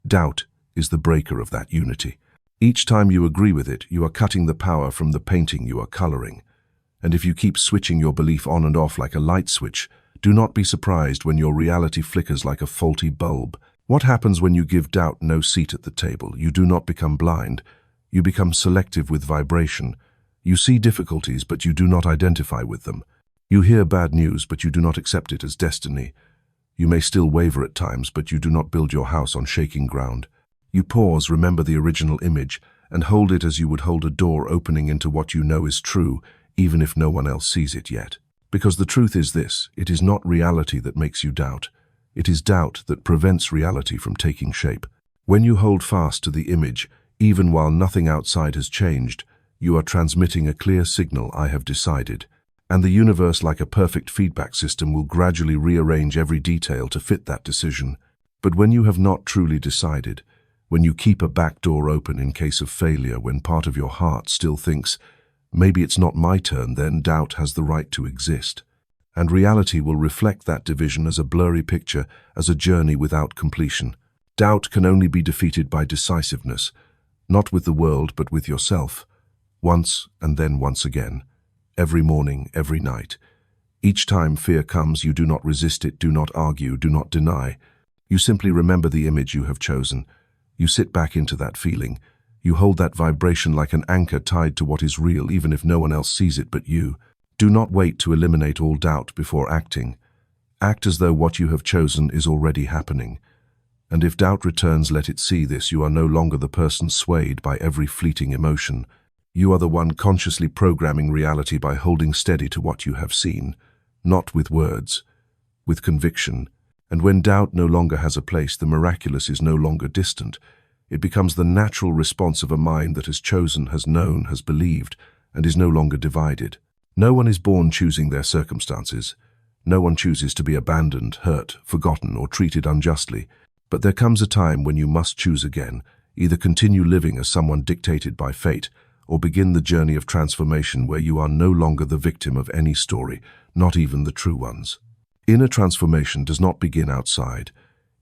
Doubt is the breaker of that unity. Each time you agree with it, you are cutting the power from the painting you are coloring. And if you keep switching your belief on and off like a light switch, do not be surprised when your reality flickers like a faulty bulb. What happens when you give doubt no seat at the table? You do not become blind. You become selective with vibration. You see difficulties, but you do not identify with them. You hear bad news, but you do not accept it as destiny. You may still waver at times, but you do not build your house on shaking ground. You pause, remember the original image, and hold it as you would hold a door opening into what you know is true, even if no one else sees it yet. Because the truth is this, it is not reality that makes you doubt. It is doubt that prevents reality from taking shape. When you hold fast to the image, even while nothing outside has changed, you are transmitting a clear signal, I have decided. And the universe, like a perfect feedback system, will gradually rearrange every detail to fit that decision. But when you have not truly decided, when you keep a back door open in case of failure, when part of your heart still thinks, maybe it's not my turn, then doubt has the right to exist. And reality will reflect that division as a blurry picture, as a journey without completion. Doubt can only be defeated by decisiveness, not with the world but with yourself. Once and then once again. Every morning, every night. Each time fear comes, you do not resist it, do not argue, do not deny. You simply remember the image you have chosen. You sit back into that feeling. You hold that vibration like an anchor tied to what is real, even if no one else sees it but you. Do not wait to eliminate all doubt before acting. Act as though what you have chosen is already happening. And if doubt returns, let it see this. You are no longer the person swayed by every fleeting emotion. You are the one consciously programming reality by holding steady to what you have seen, not with words, with conviction. And when doubt no longer has a place, the miraculous is no longer distant. It becomes the natural response of a mind that has chosen, has known, has believed, and is no longer divided. No one is born choosing their circumstances. No one chooses to be abandoned, hurt, forgotten, or treated unjustly. But there comes a time when you must choose again, either continue living as someone dictated by fate, or begin the journey of transformation where you are no longer the victim of any story, not even the true ones. Inner transformation does not begin outside.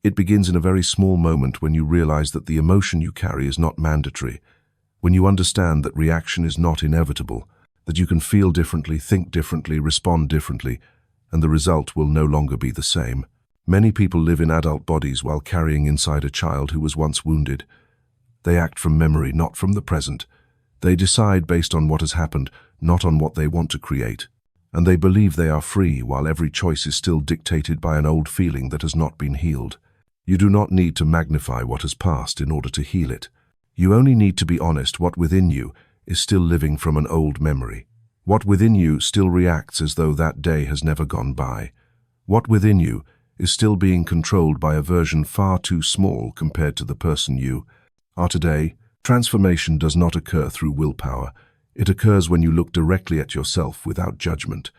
It begins in a very small moment when you realize that the emotion you carry is not mandatory, when you understand that reaction is not inevitable, that you can feel differently, think differently, respond differently, and the result will no longer be the same. Many people live in adult bodies while carrying inside a child who was once wounded. They act from memory, not from the present. They decide based on what has happened, not on what they want to create. And they believe they are free while every choice is still dictated by an old feeling that has not been healed. You do not need to magnify what has passed in order to heal it. You only need to be honest. What within you is still living from an old memory. What within you still reacts as though that day has never gone by. What within you is still being controlled by a version far too small compared to the person you are today. Transformation does not occur through willpower. It occurs when you look directly at yourself without judgment.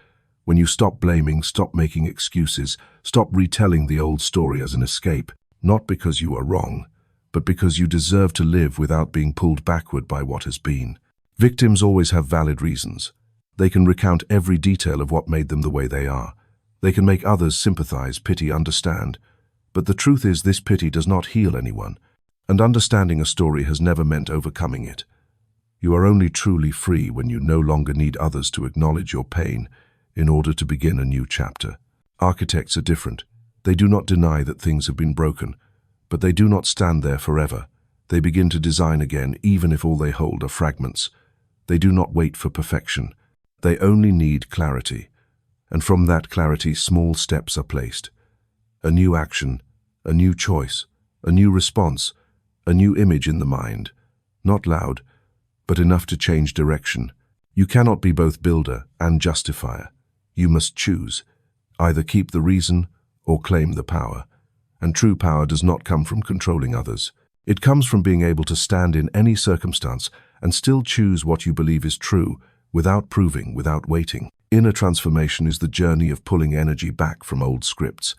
When you stop blaming, stop making excuses, stop retelling the old story as an escape, not because you are wrong, but because you deserve to live without being pulled backward by what has been. Victims always have valid reasons. They can recount every detail of what made them the way they are. They can make others sympathize, pity, understand. But the truth is, this pity does not heal anyone, and understanding a story has never meant overcoming it. You are only truly free when you no longer need others to acknowledge your pain in order to begin a new chapter. Architects are different. They do not deny that things have been broken, but they do not stand there forever. They begin to design again, even if all they hold are fragments. They do not wait for perfection. They only need clarity. And from that clarity, small steps are placed. A new action, a new choice, a new response, a new image in the mind. Not loud, but enough to change direction. You cannot be both builder and justifier. You must choose. Either keep the reason or claim the power. And true power does not come from controlling others. It comes from being able to stand in any circumstance and still choose what you believe is true, without proving, without waiting. Inner transformation is the journey of pulling energy back from old scripts.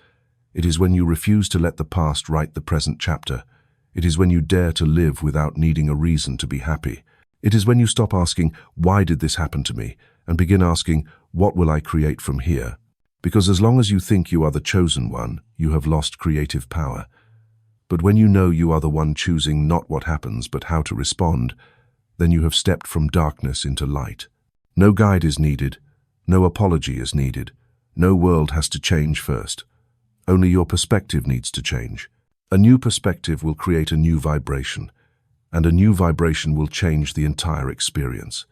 It is when you refuse to let the past write the present chapter. It is when you dare to live without needing a reason to be happy. It is when you stop asking, "Why did this happen to me?" and begin asking, "What will I create from here?" Because as long as you think you are the chosen one, you have lost creative power. But when you know you are the one choosing not what happens but how to respond, then you have stepped from darkness into light. No guide is needed. No apology is needed. No world has to change first. Only your perspective needs to change. A new perspective will create a new vibration, and a new vibration will change the entire experience.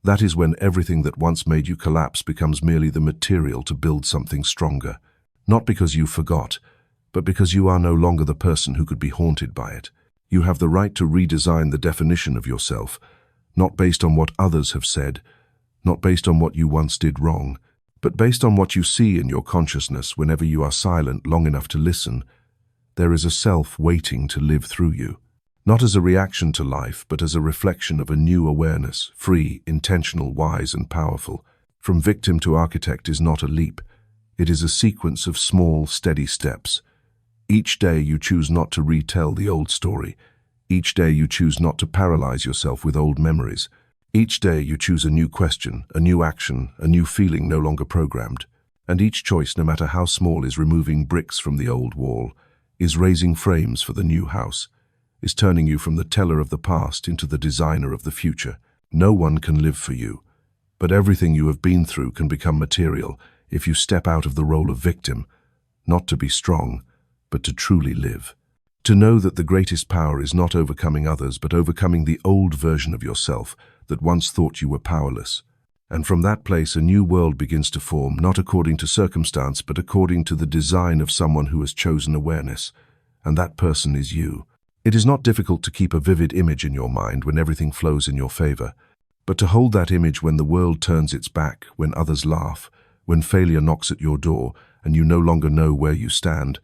That is when everything that once made you collapse becomes merely the material to build something stronger. Not because you forgot, but because you are no longer the person who could be haunted by it. You have the right to redesign the definition of yourself, not based on what others have said, not based on what you once did wrong, but based on what you see in your consciousness whenever you are silent long enough to listen. There is a self waiting to live through you. Not as a reaction to life, but as a reflection of a new awareness, free, intentional, wise, and powerful. From victim to architect is not a leap. It is a sequence of small, steady steps. Each day you choose not to retell the old story. Each day you choose not to paralyze yourself with old memories. Each day you choose a new question, a new action, a new feeling no longer programmed. And each choice, no matter how small, is removing bricks from the old wall, is raising frames for the new house, is turning you from the teller of the past into the designer of the future. No one can live for you, but everything you have been through can become material if you step out of the role of victim, not to be strong, but to truly live. To know that the greatest power is not overcoming others, but overcoming the old version of yourself that once thought you were powerless. And from that place a new world begins to form, not according to circumstance, but according to the design of someone who has chosen awareness. And that person is you. It is not difficult to keep a vivid image in your mind when everything flows in your favor, but to hold that image when the world turns its back, when others laugh, when failure knocks at your door and you no longer know where you stand,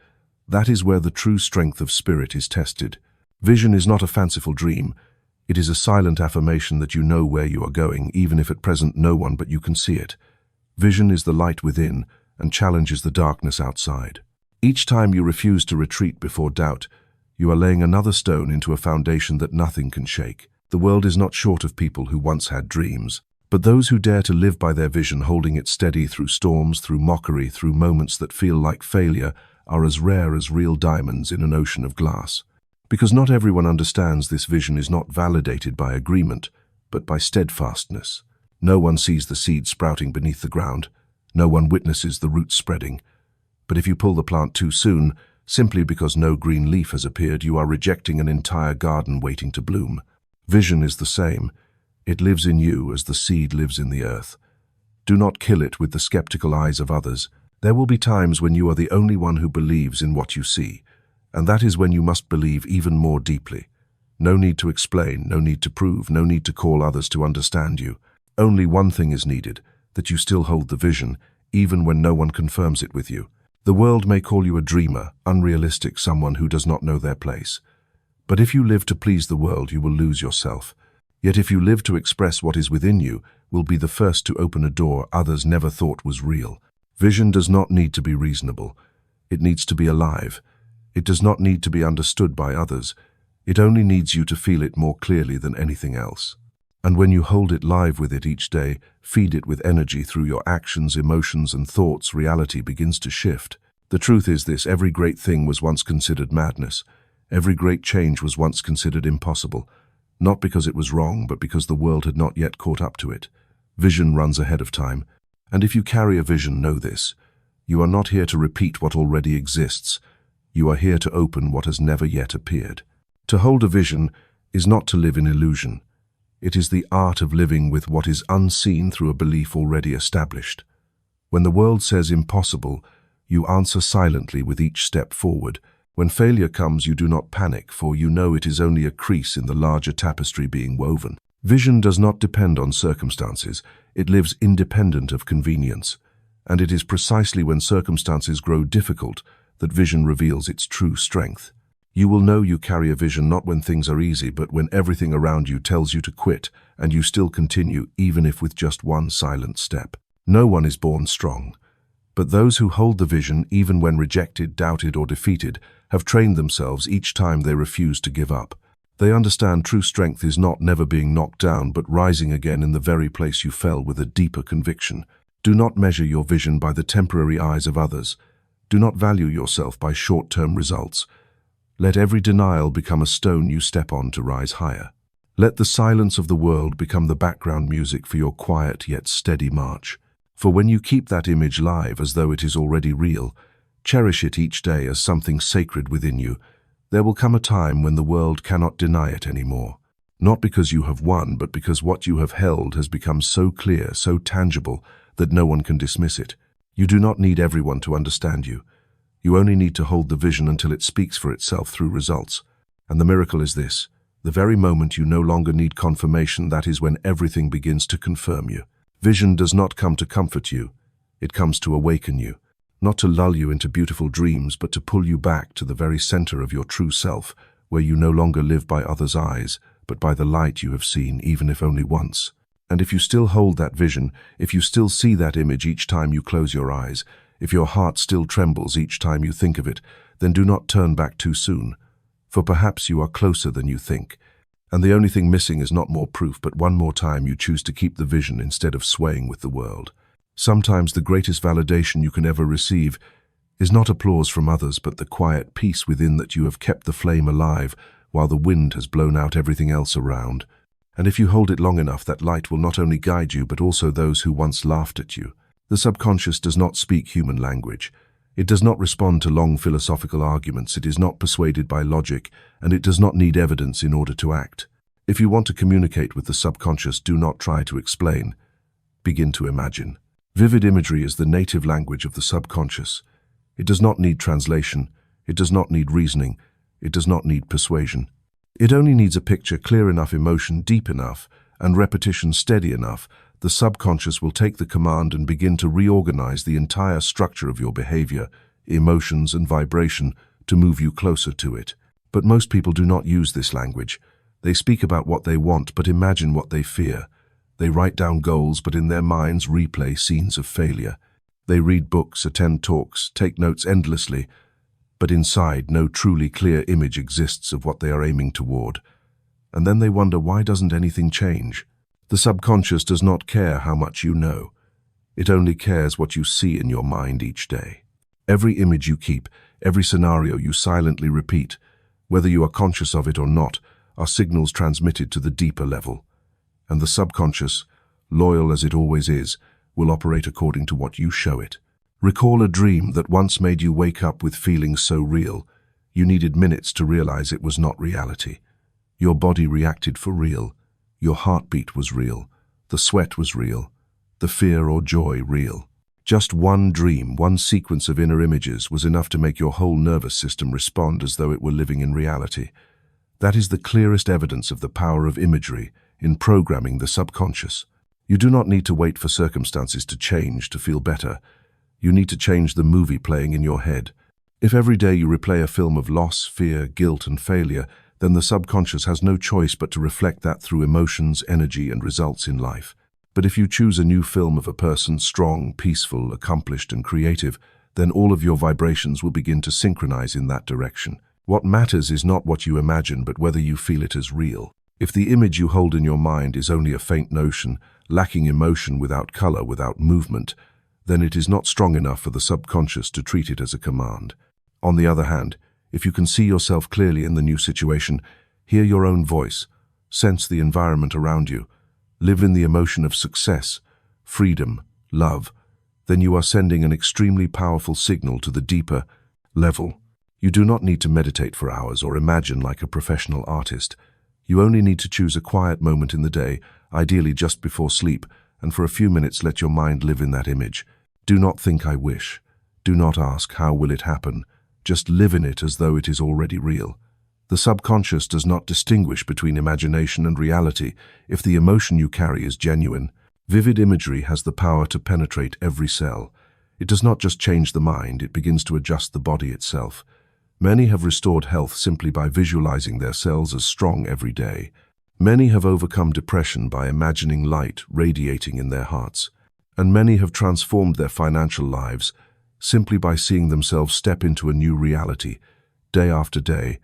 that is where the true strength of spirit is tested. Vision is not a fanciful dream. It is a silent affirmation that you know where you are going, even if at present no one but you can see it. Vision is the light within and challenges the darkness outside. Each time you refuse to retreat before doubt, you are laying another stone into a foundation that nothing can shake. The world is not short of people who once had dreams, but those who dare to live by their vision, holding it steady through storms, through mockery, through moments that feel like failure, are as rare as real diamonds in an ocean of glass. Because not everyone understands this vision is not validated by agreement, but by steadfastness. No one sees the seed sprouting beneath the ground. No one witnesses the roots spreading. But if you pull the plant too soon, simply because no green leaf has appeared, you are rejecting an entire garden waiting to bloom. Vision is the same. It lives in you as the seed lives in the earth. Do not kill it with the skeptical eyes of others. There will be times when you are the only one who believes in what you see, and that is when you must believe even more deeply. No need to explain, no need to prove, no need to call others to understand you. Only one thing is needed, that you still hold the vision, even when no one confirms it with you. The world may call you a dreamer, unrealistic, someone who does not know their place. But if you live to please the world, you will lose yourself. Yet if you live to express what is within you, will be the first to open a door others never thought was real. Vision does not need to be reasonable. It needs to be alive. It does not need to be understood by others. It only needs you to feel it more clearly than anything else. And when you hold it live with it each day, feed it with energy through your actions, emotions, and thoughts, reality begins to shift. The truth is this: every great thing was once considered madness. Every great change was once considered impossible. Not because it was wrong, but because the world had not yet caught up to it. Vision runs ahead of time. And if you carry a vision, know this: you are not here to repeat what already exists. You are here to open what has never yet appeared. To hold a vision is not to live in illusion. It is the art of living with what is unseen through a belief already established. When the world says impossible, you answer silently with each step forward. When failure comes, you do not panic, for you know it is only a crease in the larger tapestry being woven. Vision does not depend on circumstances. It lives independent of convenience. And it is precisely when circumstances grow difficult that vision reveals its true strength. You will know you carry a vision not when things are easy, but when everything around you tells you to quit, and you still continue, even if with just one silent step. No one is born strong. But those who hold the vision, even when rejected, doubted, or defeated, have trained themselves each time they refuse to give up. They understand true strength is not never being knocked down, but rising again in the very place you fell with a deeper conviction. Do not measure your vision by the temporary eyes of others. Do not value yourself by short-term results. Let every denial become a stone you step on to rise higher. Let the silence of the world become the background music for your quiet yet steady march. For when you keep that image live as though it is already real, cherish it each day as something sacred within you, there will come a time when the world cannot deny it anymore. Not because you have won, but because what you have held has become so clear, so tangible, that no one can dismiss it. You do not need everyone to understand you. You only need to hold the vision until it speaks for itself through results. And the miracle is this: the very moment you no longer need confirmation, that is when everything begins to confirm you. Vision does not come to comfort you. It comes to awaken you. Not to lull you into beautiful dreams, but to pull you back to the very center of your true self, where you no longer live by others' eyes, but by the light you have seen, even if only once. And if you still hold that vision, if you still see that image each time you close your eyes, if your heart still trembles each time you think of it, then do not turn back too soon. For perhaps you are closer than you think. And the only thing missing is not more proof, but one more time you choose to keep the vision instead of swaying with the world. Sometimes the greatest validation you can ever receive is not applause from others, but the quiet peace within that you have kept the flame alive while the wind has blown out everything else around. And if you hold it long enough, that light will not only guide you, but also those who once laughed at you. The subconscious does not speak human language. It does not respond to long philosophical arguments, it is not persuaded by logic, and it does not need evidence in order to act. If you want to communicate with the subconscious, do not try to explain. Begin to imagine. Vivid imagery is the native language of the subconscious. It does not need translation, it does not need reasoning, it does not need persuasion. It only needs a picture, clear enough, emotion deep enough, and repetition steady enough. The subconscious will take the command and begin to reorganize the entire structure of your behavior, emotions and vibration to move you closer to it. But most people do not use this language. They speak about what they want but imagine what they fear. They write down goals but in their minds replay scenes of failure. They read books, attend talks, take notes endlessly, but inside no truly clear image exists of what they are aiming toward. And then they wonder, why doesn't anything change? The subconscious does not care how much you know. It only cares what you see in your mind each day. Every image you keep, every scenario you silently repeat, whether you are conscious of it or not, are signals transmitted to the deeper level. And the subconscious, loyal as it always is, will operate according to what you show it. Recall a dream that once made you wake up with feelings so real, you needed minutes to realize it was not reality. Your body reacted for real. Your heartbeat was real. The sweat was real. The fear or joy real. Just one dream, one sequence of inner images was enough to make your whole nervous system respond as though it were living in reality. That is the clearest evidence of the power of imagery in programming the subconscious. You do not need to wait for circumstances to change to feel better. You need to change the movie playing in your head. If every day you replay a film of loss, fear, guilt, and failure, then the subconscious has no choice but to reflect that through emotions, energy, and results in life. But if you choose a new film of a person strong, peaceful, accomplished, and creative, then all of your vibrations will begin to synchronize in that direction. What matters is not what you imagine, but whether you feel it as real. If the image you hold in your mind is only a faint notion, lacking emotion, without color, without movement, then it is not strong enough for the subconscious to treat it as a command. On the other hand, if you can see yourself clearly in the new situation, hear your own voice, sense the environment around you, live in the emotion of success, freedom, love, then you are sending an extremely powerful signal to the deeper level. You do not need to meditate for hours or imagine like a professional artist. You only need to choose a quiet moment in the day, ideally just before sleep, and for a few minutes let your mind live in that image. Do not think, I wish. Do not ask, how will it happen? Just live in it as though it is already real. The subconscious does not distinguish between imagination and reality if the emotion you carry is genuine. Vivid imagery has the power to penetrate every cell. It does not just change the mind, it begins to adjust the body itself. Many have restored health simply by visualizing their cells as strong every day. Many have overcome depression by imagining light radiating in their hearts. And many have transformed their financial lives simply by seeing themselves step into a new reality, day after day,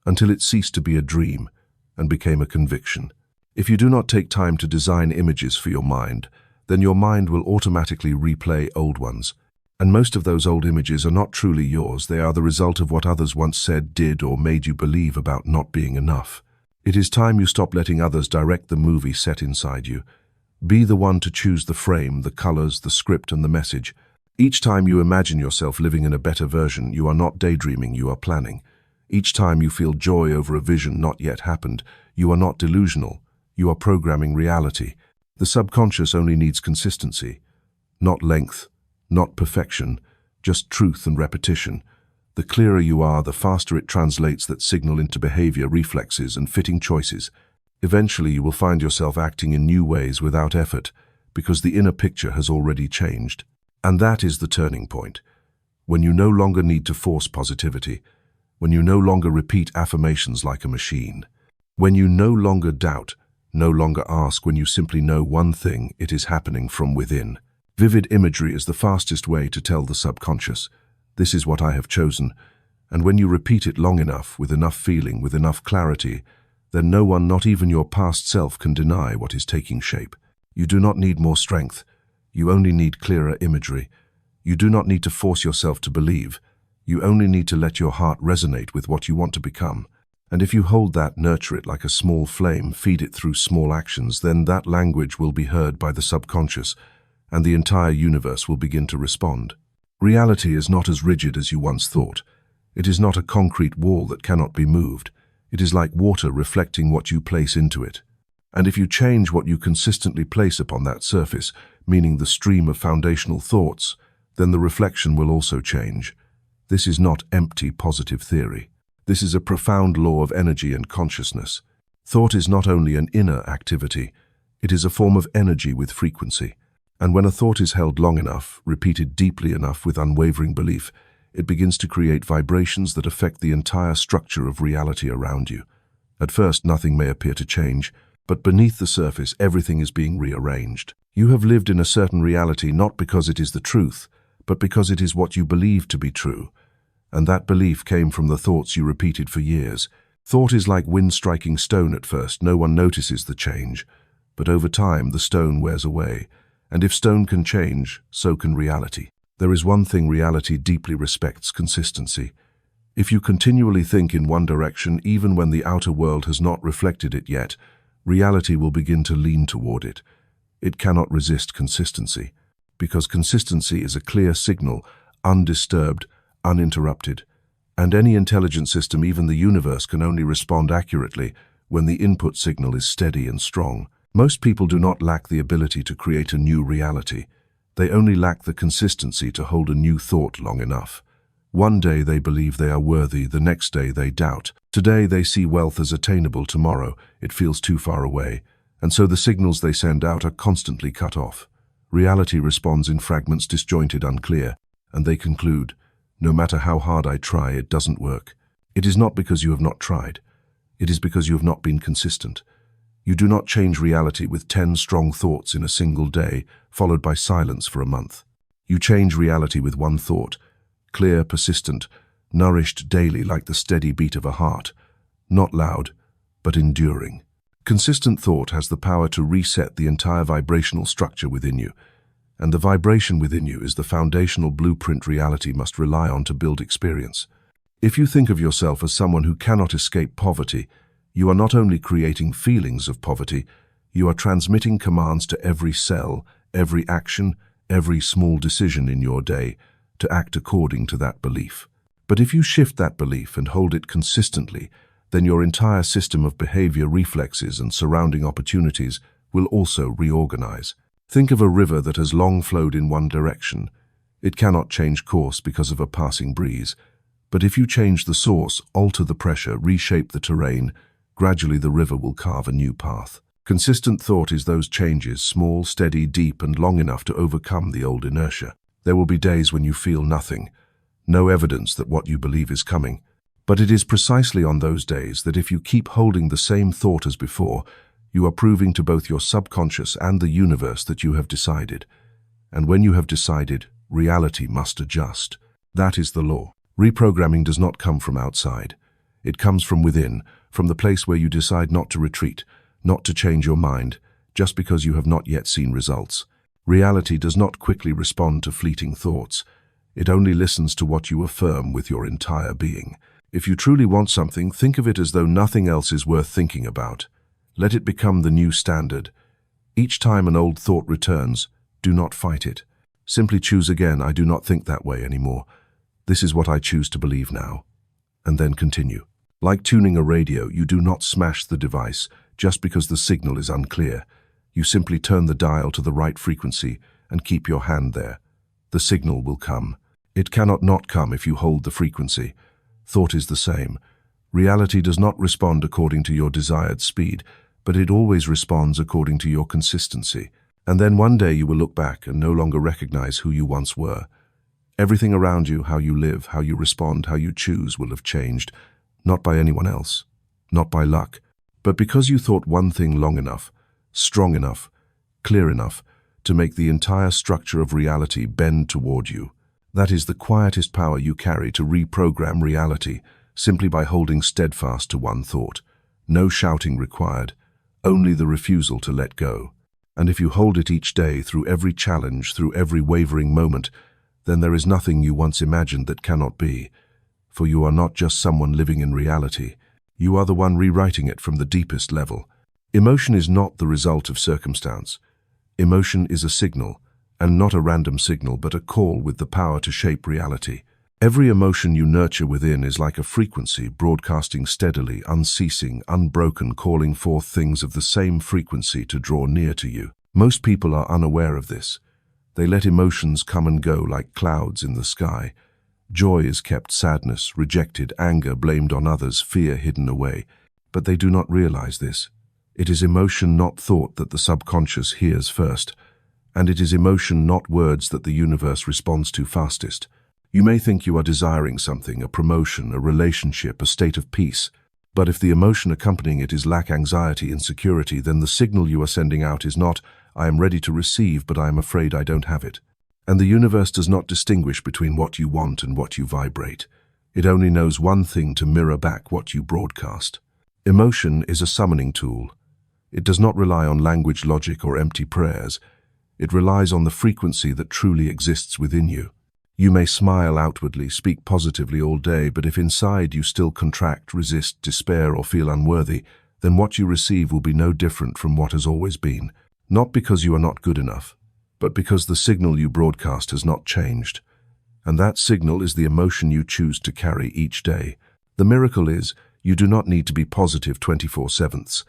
until it ceased to be a dream and became a conviction. If you do not take time to design images for your mind, then your mind will automatically replay old ones. And most of those old images are not truly yours, they are the result of what others once said, did, or made you believe about not being enough. It is time you stop letting others direct the movie set inside you. Be the one to choose the frame, the colors, the script, and the message. Each time you imagine yourself living in a better version, you are not daydreaming, you are planning. Each time you feel joy over a vision not yet happened, you are not delusional, you are programming reality. The subconscious only needs consistency, not length, not perfection, just truth and repetition. The clearer you are, the faster it translates that signal into behavior, reflexes, and fitting choices. Eventually you will find yourself acting in new ways without effort, because the inner picture has already changed. And that is the turning point. When you no longer need to force positivity, when you no longer repeat affirmations like a machine, when you no longer doubt, no longer ask, when you simply know one thing, it is happening from within. Vivid imagery is the fastest way to tell the subconscious, this is what I have chosen, and when you repeat it long enough, with enough feeling, with enough clarity, then no one, not even your past self, can deny what is taking shape. You do not need more strength. You only need clearer imagery. You do not need to force yourself to believe. You only need to let your heart resonate with what you want to become. And if you hold that, nurture it like a small flame, feed it through small actions, then that language will be heard by the subconscious, and the entire universe will begin to respond. Reality is not as rigid as you once thought. It is not a concrete wall that cannot be moved. It is like water reflecting what you place into it. And if you change what you consistently place upon that surface, meaning the stream of foundational thoughts, then the reflection will also change. This is not empty positive theory. This is a profound law of energy and consciousness. Thought is not only an inner activity, it is a form of energy with frequency. And when a thought is held long enough, repeated deeply enough with unwavering belief, it begins to create vibrations that affect the entire structure of reality around you. At first, nothing may appear to change, but beneath the surface, everything is being rearranged. You have lived in a certain reality not because it is the truth, but because it is what you believe to be true. And that belief came from the thoughts you repeated for years. Thought is like wind striking stone at first. No one notices the change. But over time, the stone wears away. And if stone can change, so can reality. There is one thing reality deeply respects: consistency. If you continually think in one direction, even when the outer world has not reflected it yet, reality will begin to lean toward it. It cannot resist consistency, because consistency is a clear signal, undisturbed, uninterrupted. And any intelligent system, even the universe, can only respond accurately when the input signal is steady and strong. Most people do not lack the ability to create a new reality. They only lack the consistency to hold a new thought long enough. One day they believe they are worthy, the next day they doubt. Today they see wealth as attainable, tomorrow it feels too far away. And so the signals they send out are constantly cut off. Reality responds in fragments, disjointed, unclear, and they conclude, no matter how hard I try, it doesn't work. It is not because you have not tried. It is because you have not been consistent. You do not change reality with 10 strong thoughts in a single day, followed by silence for a month. You change reality with one thought, clear, persistent, nourished daily like the steady beat of a heart, not loud, but enduring. Consistent thought has the power to reset the entire vibrational structure within you, and the vibration within you is the foundational blueprint reality must rely on to build experience. If you think of yourself as someone who cannot escape poverty, you are not only creating feelings of poverty, you are transmitting commands to every cell, every action, every small decision in your day to act according to that belief. But if you shift that belief and hold it consistently, then your entire system of behavior, reflexes, and surrounding opportunities will also reorganize. Think of a river that has long flowed in one direction. It cannot change course because of a passing breeze. But if you change the source, alter the pressure, reshape the terrain, gradually the river will carve a new path. Consistent thought is those changes, small, steady, deep, and long enough to overcome the old inertia. There will be days when you feel nothing, no evidence that what you believe is coming. But it is precisely on those days that if you keep holding the same thought as before, you are proving to both your subconscious and the universe that you have decided. And when you have decided, reality must adjust. That is the law. Reprogramming does not come from outside. It comes from within, from the place where you decide not to retreat, not to change your mind, just because you have not yet seen results. Reality does not quickly respond to fleeting thoughts. It only listens to what you affirm with your entire being. If you truly want something, think of it as though nothing else is worth thinking about. Let it become the new standard. Each time an old thought returns, do not fight it. Simply choose again, I do not think that way anymore. This is what I choose to believe now. And then continue. Like tuning a radio, you do not smash the device just because the signal is unclear. You simply turn the dial to the right frequency and keep your hand there. The signal will come. It cannot not come if you hold the frequency. Thought is the same. Reality does not respond according to your desired speed, but it always responds according to your consistency. And then one day you will look back and no longer recognize who you once were. Everything around you, how you live, how you respond, how you choose, will have changed. Not by anyone else, not by luck, but because you thought one thing long enough, strong enough, clear enough to make the entire structure of reality bend toward you. That is the quietest power you carry to reprogram reality, simply by holding steadfast to one thought. No shouting required, only the refusal to let go. And if you hold it each day, through every challenge, through every wavering moment, then there is nothing you once imagined that cannot be. For you are not just someone living in reality. You are the one rewriting it from the deepest level. Emotion is not the result of circumstance. Emotion is a signal, and not a random signal but a call with the power to shape reality. Every emotion you nurture within is like a frequency broadcasting steadily, unceasing, unbroken, calling forth things of the same frequency to draw near to you. Most people are unaware of this. They let emotions come and go like clouds in the sky. Joy is kept, sadness rejected, anger blamed on others, fear hidden away. But they do not realize this. It is emotion, not thought, that the subconscious hears first. And it is emotion, not words, that the universe responds to fastest. You may think you are desiring something, a promotion, a relationship, a state of peace. But if the emotion accompanying it is lack, anxiety, insecurity, then the signal you are sending out is not, I am ready to receive, but I am afraid I don't have it. And the universe does not distinguish between what you want and what you vibrate. It only knows one thing: to mirror back what you broadcast. Emotion is a summoning tool. It does not rely on language, logic, or empty prayers. It relies on the frequency that truly exists within you. You may smile outwardly, speak positively all day, but if inside you still contract, resist, despair, or feel unworthy, then what you receive will be no different from what has always been. Not because you are not good enough, but because the signal you broadcast has not changed. And that signal is the emotion you choose to carry each day. The miracle is, you do not need to be positive 24/7.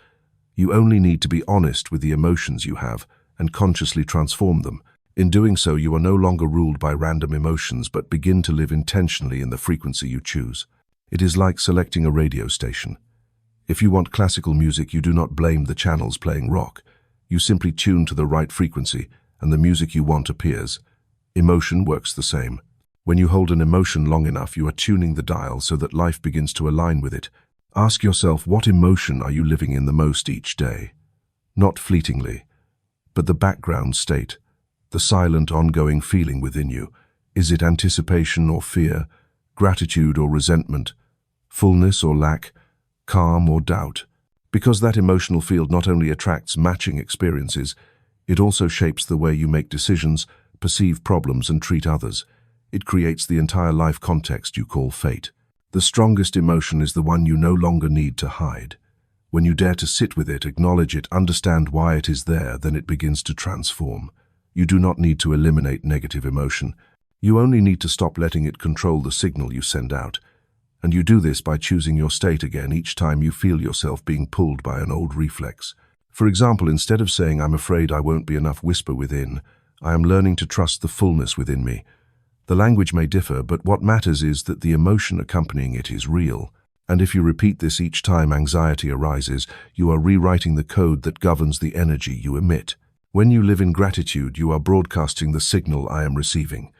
You only need to be honest with the emotions you have and consciously transform them. In doing so, you are no longer ruled by random emotions, but begin to live intentionally in the frequency you choose. It is like selecting a radio station. If you want classical music, you do not blame the channels playing rock. You simply tune to the right frequency, and the music you want appears. Emotion works the same. When you hold an emotion long enough, you are tuning the dial so that life begins to align with it. Ask yourself, what emotion are you living in the most each day? Not fleetingly, but the background state. The silent, ongoing feeling within you. Is it anticipation or fear, gratitude or resentment, fullness or lack, calm or doubt? Because that emotional field not only attracts matching experiences, it also shapes the way you make decisions, perceive problems, and treat others. It creates the entire life context you call fate. The strongest emotion is the one you no longer need to hide. When you dare to sit with it, acknowledge it, understand why it is there, then it begins to transform. You do not need to eliminate negative emotion. You only need to stop letting it control the signal you send out. And you do this by choosing your state again each time you feel yourself being pulled by an old reflex. For example, instead of saying, I'm afraid I won't be enough, whisper within, I am learning to trust the fullness within me. The language may differ, but what matters is that the emotion accompanying it is real. And if you repeat this each time anxiety arises, you are rewriting the code that governs the energy you emit. When you live in gratitude, you are broadcasting the signal, I am receiving.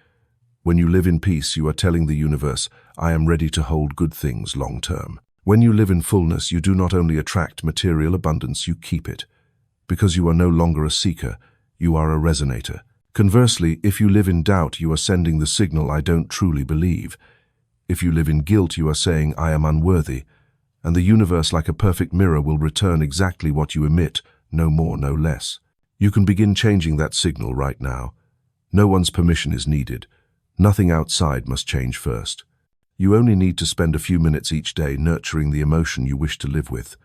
When you live in peace, you are telling the universe, I am ready to hold good things long term. When you live in fullness, you do not only attract material abundance, you keep it. Because you are no longer a seeker, you are a resonator. Conversely, if you live in doubt, you are sending the signal, I don't truly believe. If you live in guilt, you are saying, I am unworthy. And the universe, like a perfect mirror, will return exactly what you emit, no more, no less. You can begin changing that signal right now. No one's permission is needed. Nothing outside must change first. You only need to spend a few minutes each day nurturing the emotion you wish to live with,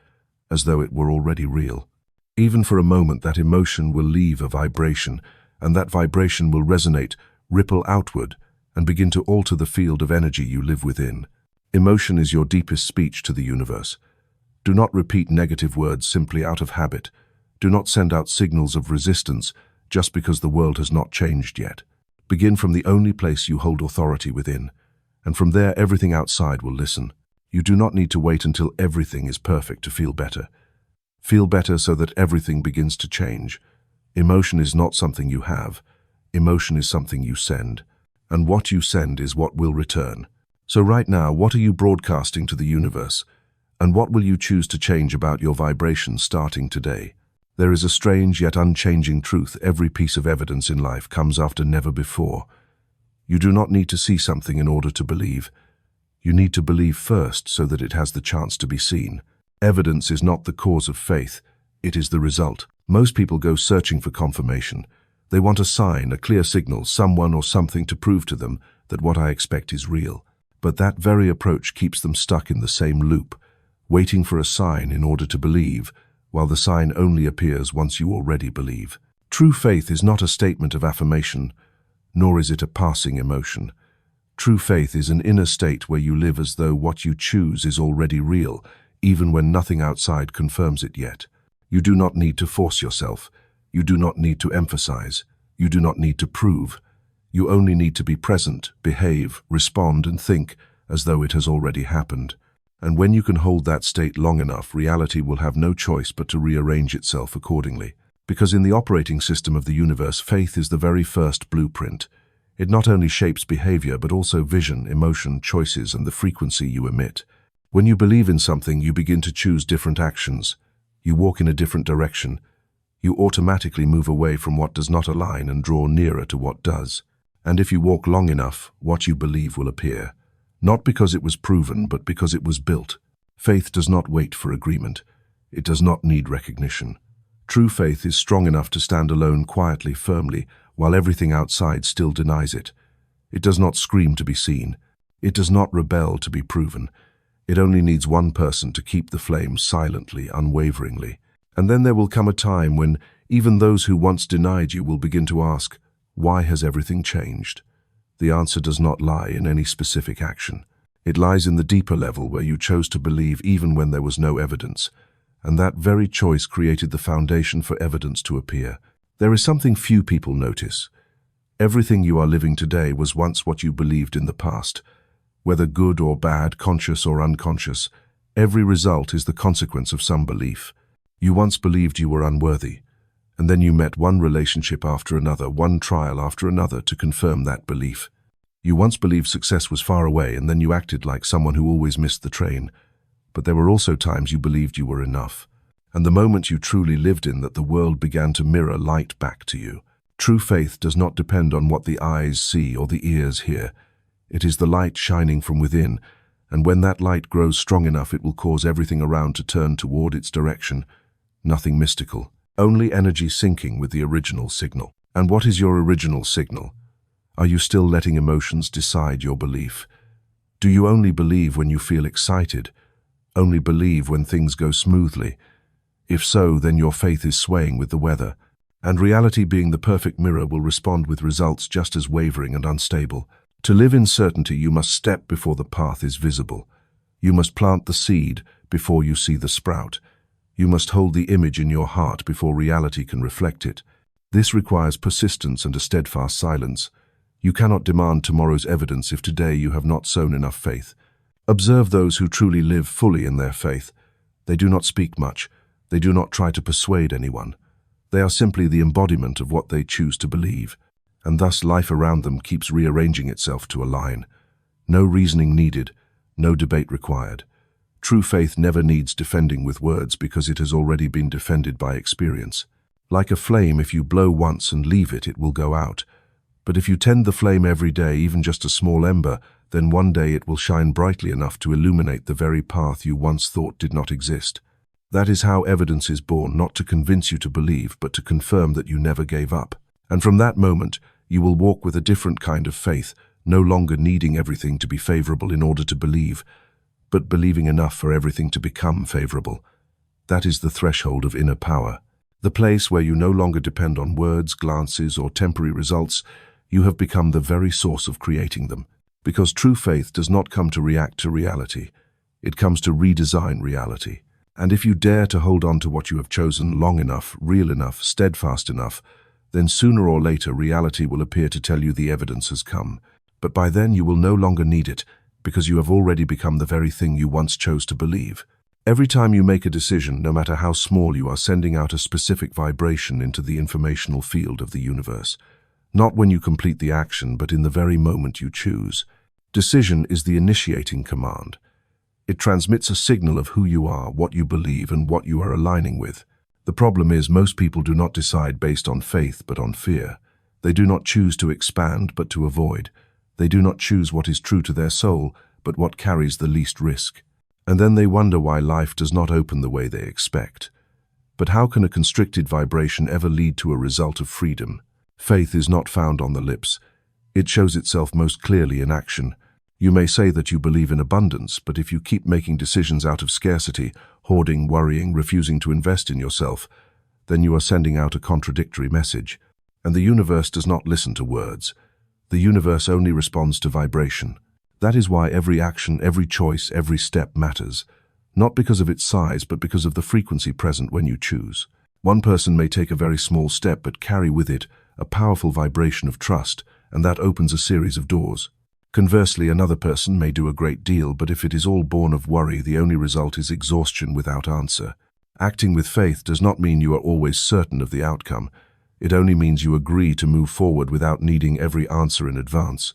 as though it were already real. Even for a moment, that emotion will leave a vibration, and that vibration will resonate, ripple outward, and begin to alter the field of energy you live within. Emotion is your deepest speech to the universe. Do not repeat negative words simply out of habit. Do not send out signals of resistance just because the world has not changed yet. Begin from the only place you hold authority within, and from there everything outside will listen. You do not need to wait until everything is perfect to feel better. Feel better so that everything begins to change. Emotion is not something you have. Emotion is something you send. And what you send is what will return. So right now, what are you broadcasting to the universe? And what will you choose to change about your vibration starting today? There is a strange yet unchanging truth. Every piece of evidence in life comes after never before. You do not need to see something in order to believe. You need to believe first so that it has the chance to be seen. Evidence is not the cause of faith. It is the result. Most people go searching for confirmation. They want a sign, a clear signal, someone or something to prove to them that what I expect is real. But that very approach keeps them stuck in the same loop, waiting for a sign in order to believe, while the sign only appears once you already believe. True faith is not a statement of affirmation, nor is it a passing emotion. True faith is an inner state where you live as though what you choose is already real, even when nothing outside confirms it yet. You do not need to force yourself. You do not need to emphasize. You do not need to prove. You only need to be present, behave, respond, and think as though it has already happened. And when you can hold that state long enough, reality will have no choice but to rearrange itself accordingly. Because in the operating system of the universe, faith is the very first blueprint. It not only shapes behavior, but also vision, emotion, choices, and the frequency you emit. When you believe in something, you begin to choose different actions. You walk in a different direction. You automatically move away from what does not align and draw nearer to what does. And if you walk long enough, what you believe will appear. Not because it was proven, but because it was built. Faith does not wait for agreement. It does not need recognition. True faith is strong enough to stand alone quietly, firmly, while everything outside still denies it. It does not scream to be seen. It does not rebel to be proven. It only needs one person to keep the flame silently, unwaveringly. And then there will come a time when even those who once denied you will begin to ask, why has everything changed? The answer does not lie in any specific action. It lies in the deeper level where you chose to believe even when there was no evidence. And that very choice created the foundation for evidence to appear. There is something few people notice. Everything you are living today was once what you believed in the past. Whether good or bad, conscious or unconscious, every result is the consequence of some belief. You once believed you were unworthy, and then you met one relationship after another, one trial after another to confirm that belief. You once believed success was far away, and then you acted like someone who always missed the train. But there were also times you believed you were enough, and the moment you truly lived in that the world began to mirror light back to you. True faith does not depend on what the eyes see or the ears hear. It is the light shining from within, and when that light grows strong enough, it will cause everything around to turn toward its direction. Nothing mystical, only energy syncing with the original signal. And what is your original signal? Are you still letting emotions decide your belief? Do you only believe when you feel excited? Only believe when things go smoothly? If so, then your faith is swaying with the weather, and reality, being the perfect mirror, will respond with results just as wavering and unstable. To live in certainty, you must step before the path is visible. You must plant the seed before you see the sprout. You must hold the image in your heart before reality can reflect it. This requires persistence and a steadfast silence. You cannot demand tomorrow's evidence if today you have not sown enough faith. Observe those who truly live fully in their faith. They do not speak much. They do not try to persuade anyone. They are simply the embodiment of what they choose to believe, and thus life around them keeps rearranging itself to align. No reasoning needed, no debate required. True faith never needs defending with words because it has already been defended by experience. Like a flame, if you blow once and leave it, it will go out. But if you tend the flame every day, even just a small ember, then one day it will shine brightly enough to illuminate the very path you once thought did not exist. That is how evidence is born, not to convince you to believe, but to confirm that you never gave up. And from that moment, you will walk with a different kind of faith, no longer needing everything to be favorable in order to believe, but believing enough for everything to become favorable. That is the threshold of inner power, the place where you no longer depend on words, glances, or temporary results. You have become the very source of creating them. Because true faith does not come to react to reality. It comes to redesign reality. And if you dare to hold on to what you have chosen long enough, real enough, steadfast enough, then sooner or later reality will appear to tell you the evidence has come. But by then you will no longer need it, because you have already become the very thing you once chose to believe. Every time you make a decision, no matter how small, you are sending out a specific vibration into the informational field of the universe. Not when you complete the action, but in the very moment you choose. Decision is the initiating command. It transmits a signal of who you are, what you believe, and what you are aligning with. The problem is most people do not decide based on faith, but on fear. They do not choose to expand, but to avoid. They do not choose what is true to their soul, but what carries the least risk. And then they wonder why life does not open the way they expect. But how can a constricted vibration ever lead to a result of freedom? Faith is not found on the lips. It shows itself most clearly in action. You may say that you believe in abundance, but if you keep making decisions out of scarcity, hoarding, worrying, refusing to invest in yourself, then you are sending out a contradictory message. And the universe does not listen to words. The universe only responds to vibration. That is why every action, every choice, every step matters. Not because of its size, but because of the frequency present when you choose. One person may take a very small step but carry with it a powerful vibration of trust, and that opens a series of doors. Conversely, another person may do a great deal, but if it is all born of worry, the only result is exhaustion without answer. Acting with faith does not mean you are always certain of the outcome. It only means you agree to move forward without needing every answer in advance.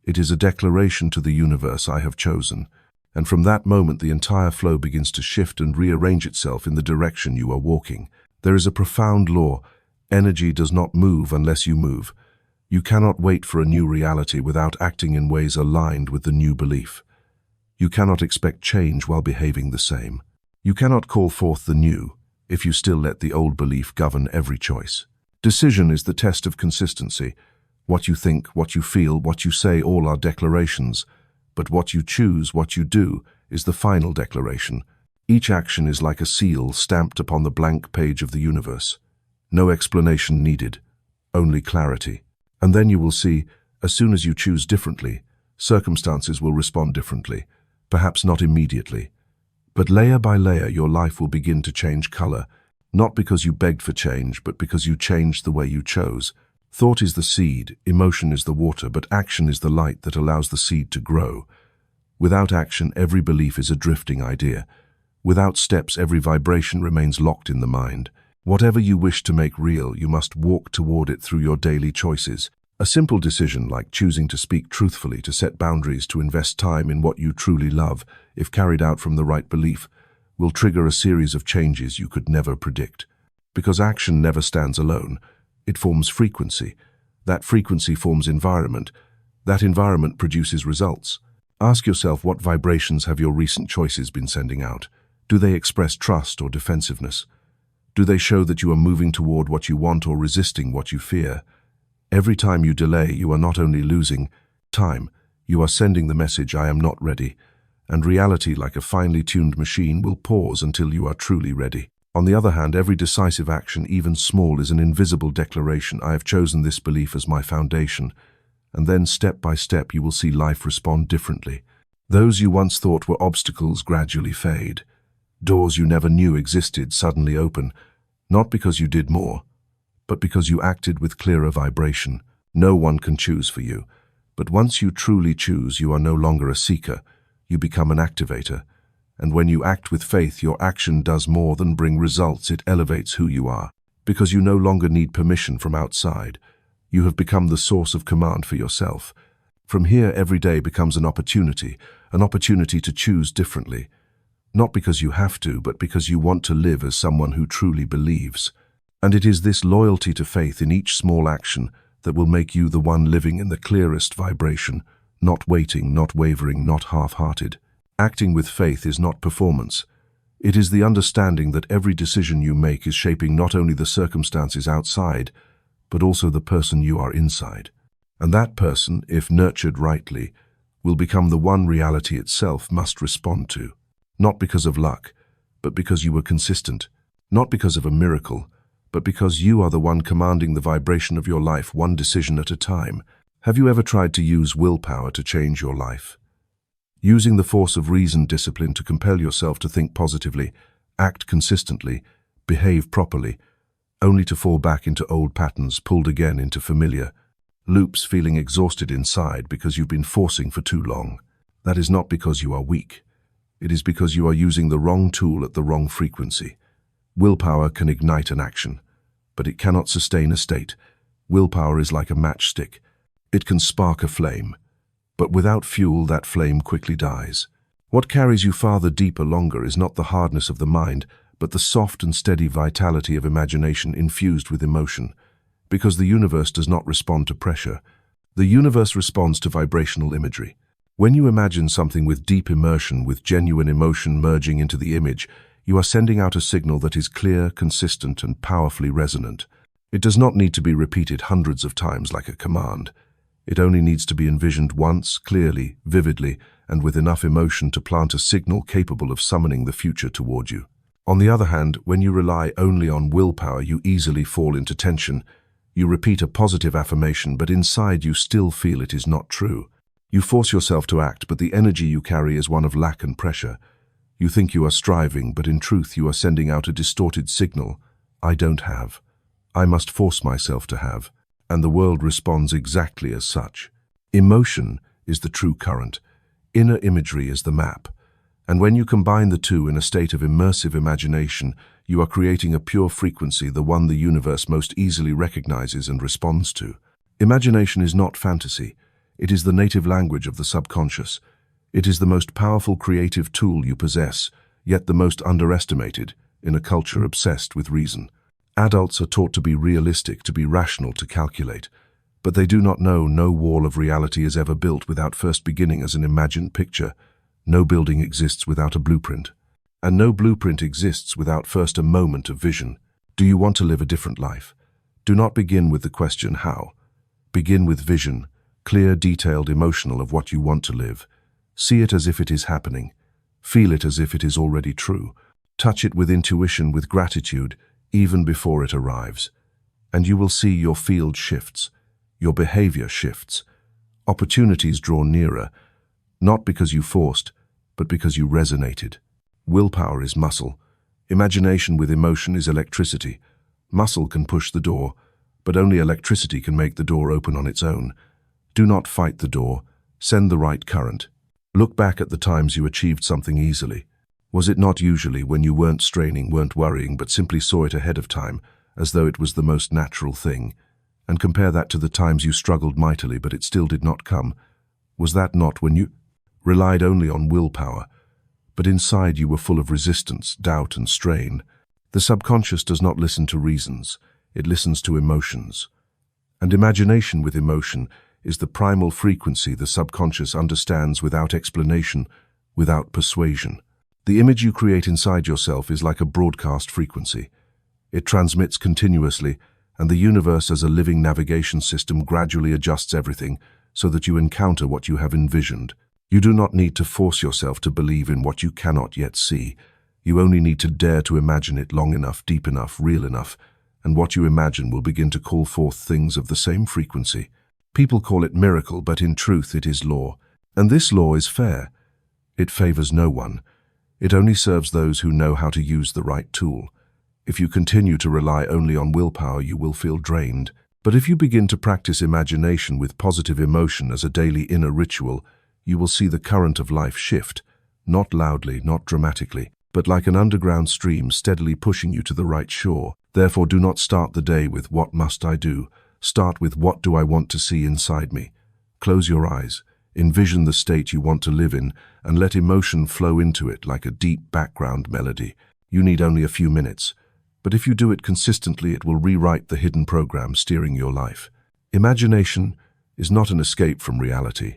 It is a declaration to the universe, I have chosen. And from that moment, the entire flow begins to shift and rearrange itself in the direction you are walking. There is a profound law. Energy does not move unless you move. You cannot wait for a new reality without acting in ways aligned with the new belief. You cannot expect change while behaving the same. You cannot call forth the new if you still let the old belief govern every choice. Decision is the test of consistency. What you think, what you feel, what you say, all are declarations. But what you choose, what you do, is the final declaration. Each action is like a seal stamped upon the blank page of the universe. No explanation needed, only clarity. And then you will see, as soon as you choose differently, circumstances will respond differently, perhaps not immediately. But layer by layer, your life will begin to change color, not because you begged for change, but because you changed the way you chose. Thought is the seed, emotion is the water, but action is the light that allows the seed to grow. Without action, every belief is a drifting idea. Without steps, every vibration remains locked in the mind. Whatever you wish to make real, you must walk toward it through your daily choices. A simple decision like choosing to speak truthfully, to set boundaries, to invest time in what you truly love, if carried out from the right belief, will trigger a series of changes you could never predict. Because action never stands alone. It forms frequency. That frequency forms environment. That environment produces results. Ask yourself, what vibrations have your recent choices been sending out? Do they express trust or defensiveness? Do they show that you are moving toward what you want or resisting what you fear? Every time you delay, you are not only losing time, you are sending the message, I am not ready. And reality, like a finely tuned machine, will pause until you are truly ready. On the other hand, every decisive action, even small, is an invisible declaration. I have chosen this belief as my foundation. And then, step by step, you will see life respond differently. Those you once thought were obstacles gradually fade. Doors you never knew existed suddenly open, not because you did more, but because you acted with clearer vibration. No one can choose for you. But once you truly choose, you are no longer a seeker. You become an activator. And when you act with faith, your action does more than bring results. It elevates who you are. Because you no longer need permission from outside. You have become the source of command for yourself. From here, every day becomes an opportunity to choose differently. Not because you have to, but because you want to live as someone who truly believes. And it is this loyalty to faith in each small action that will make you the one living in the clearest vibration, not waiting, not wavering, not half-hearted. Acting with faith is not performance. It is the understanding that every decision you make is shaping not only the circumstances outside, but also the person you are inside. And that person, if nurtured rightly, will become the one reality itself must respond to. Not because of luck, but because you were consistent. Not because of a miracle, but because you are the one commanding the vibration of your life, one decision at a time. Have you ever tried to use willpower to change your life? Using the force of reason, discipline to compel yourself to think positively, act consistently, behave properly, only to fall back into old patterns, pulled again into familiar loops, feeling exhausted inside because you've been forcing for too long. That is not because you are weak. It is because you are using the wrong tool at the wrong frequency. Willpower can ignite an action, but it cannot sustain a state. Willpower is like a matchstick. It can spark a flame, but without fuel, that flame quickly dies. What carries you farther, deeper, longer is not the hardness of the mind, but the soft and steady vitality of imagination infused with emotion. Because the universe does not respond to pressure. The universe responds to vibrational imagery. When you imagine something with deep immersion, with genuine emotion merging into the image, you are sending out a signal that is clear, consistent, and powerfully resonant. It does not need to be repeated hundreds of times like a command. It only needs to be envisioned once, clearly, vividly, and with enough emotion to plant a signal capable of summoning the future toward you. On the other hand, when you rely only on willpower, you easily fall into tension. You repeat a positive affirmation, but inside you still feel it is not true. You force yourself to act, but the energy you carry is one of lack and pressure. You think you are striving, but in truth you are sending out a distorted signal. I don't have. I must force myself to have. And the world responds exactly as such. Emotion is the true current. Inner imagery is the map. And when you combine the two in a state of immersive imagination, you are creating a pure frequency, the one the universe most easily recognizes and responds to. Imagination is not fantasy. It is the native language of the subconscious. It is the most powerful creative tool you possess, yet the most underestimated in a culture obsessed with reason. Adults are taught to be realistic, to be rational, to calculate. But they do not know no wall of reality is ever built without first beginning as an imagined picture. No building exists without a blueprint. And no blueprint exists without first a moment of vision. Do you want to live a different life? Do not begin with the question how. Begin with vision, clear, detailed, emotional of what you want to live. See it as if it is happening. Feel it as if it is already true. Touch it with intuition, with gratitude, even before it arrives. And you will see your field shifts. Your behavior shifts. Opportunities draw nearer, not because you forced, but because you resonated. Willpower is muscle. Imagination with emotion is electricity. Muscle can push the door, but only electricity can make the door open on its own. Do not fight the door. Send the right current. Look back at the times you achieved something easily. Was it not usually when you weren't straining, weren't worrying, but simply saw it ahead of time, as though it was the most natural thing? And compare that to the times you struggled mightily, but it still did not come. Was that not when you relied only on willpower, but inside you were full of resistance, doubt, and strain? The subconscious does not listen to reasons. It listens to emotions. And imagination with emotion is the primal frequency the subconscious understands without explanation, without persuasion. The image you create inside yourself is like a broadcast frequency. It transmits continuously, and the universe as a living navigation system gradually adjusts everything so that you encounter what you have envisioned. You do not need to force yourself to believe in what you cannot yet see. You only need to dare to imagine it long enough, deep enough, real enough, and what you imagine will begin to call forth things of the same frequency. People call it miracle, but in truth it is law. And this law is fair. It favors no one. It only serves those who know how to use the right tool. If you continue to rely only on willpower, you will feel drained. But if you begin to practice imagination with positive emotion as a daily inner ritual, you will see the current of life shift, not loudly, not dramatically, but like an underground stream steadily pushing you to the right shore. Therefore, do not start the day with "what must I do?" Start with "what do I want to see inside me?" Close your eyes, envision the state you want to live in, and let emotion flow into it like a deep background melody. You need only a few minutes, but if you do it consistently, it will rewrite the hidden program steering your life. Imagination is not an escape from reality.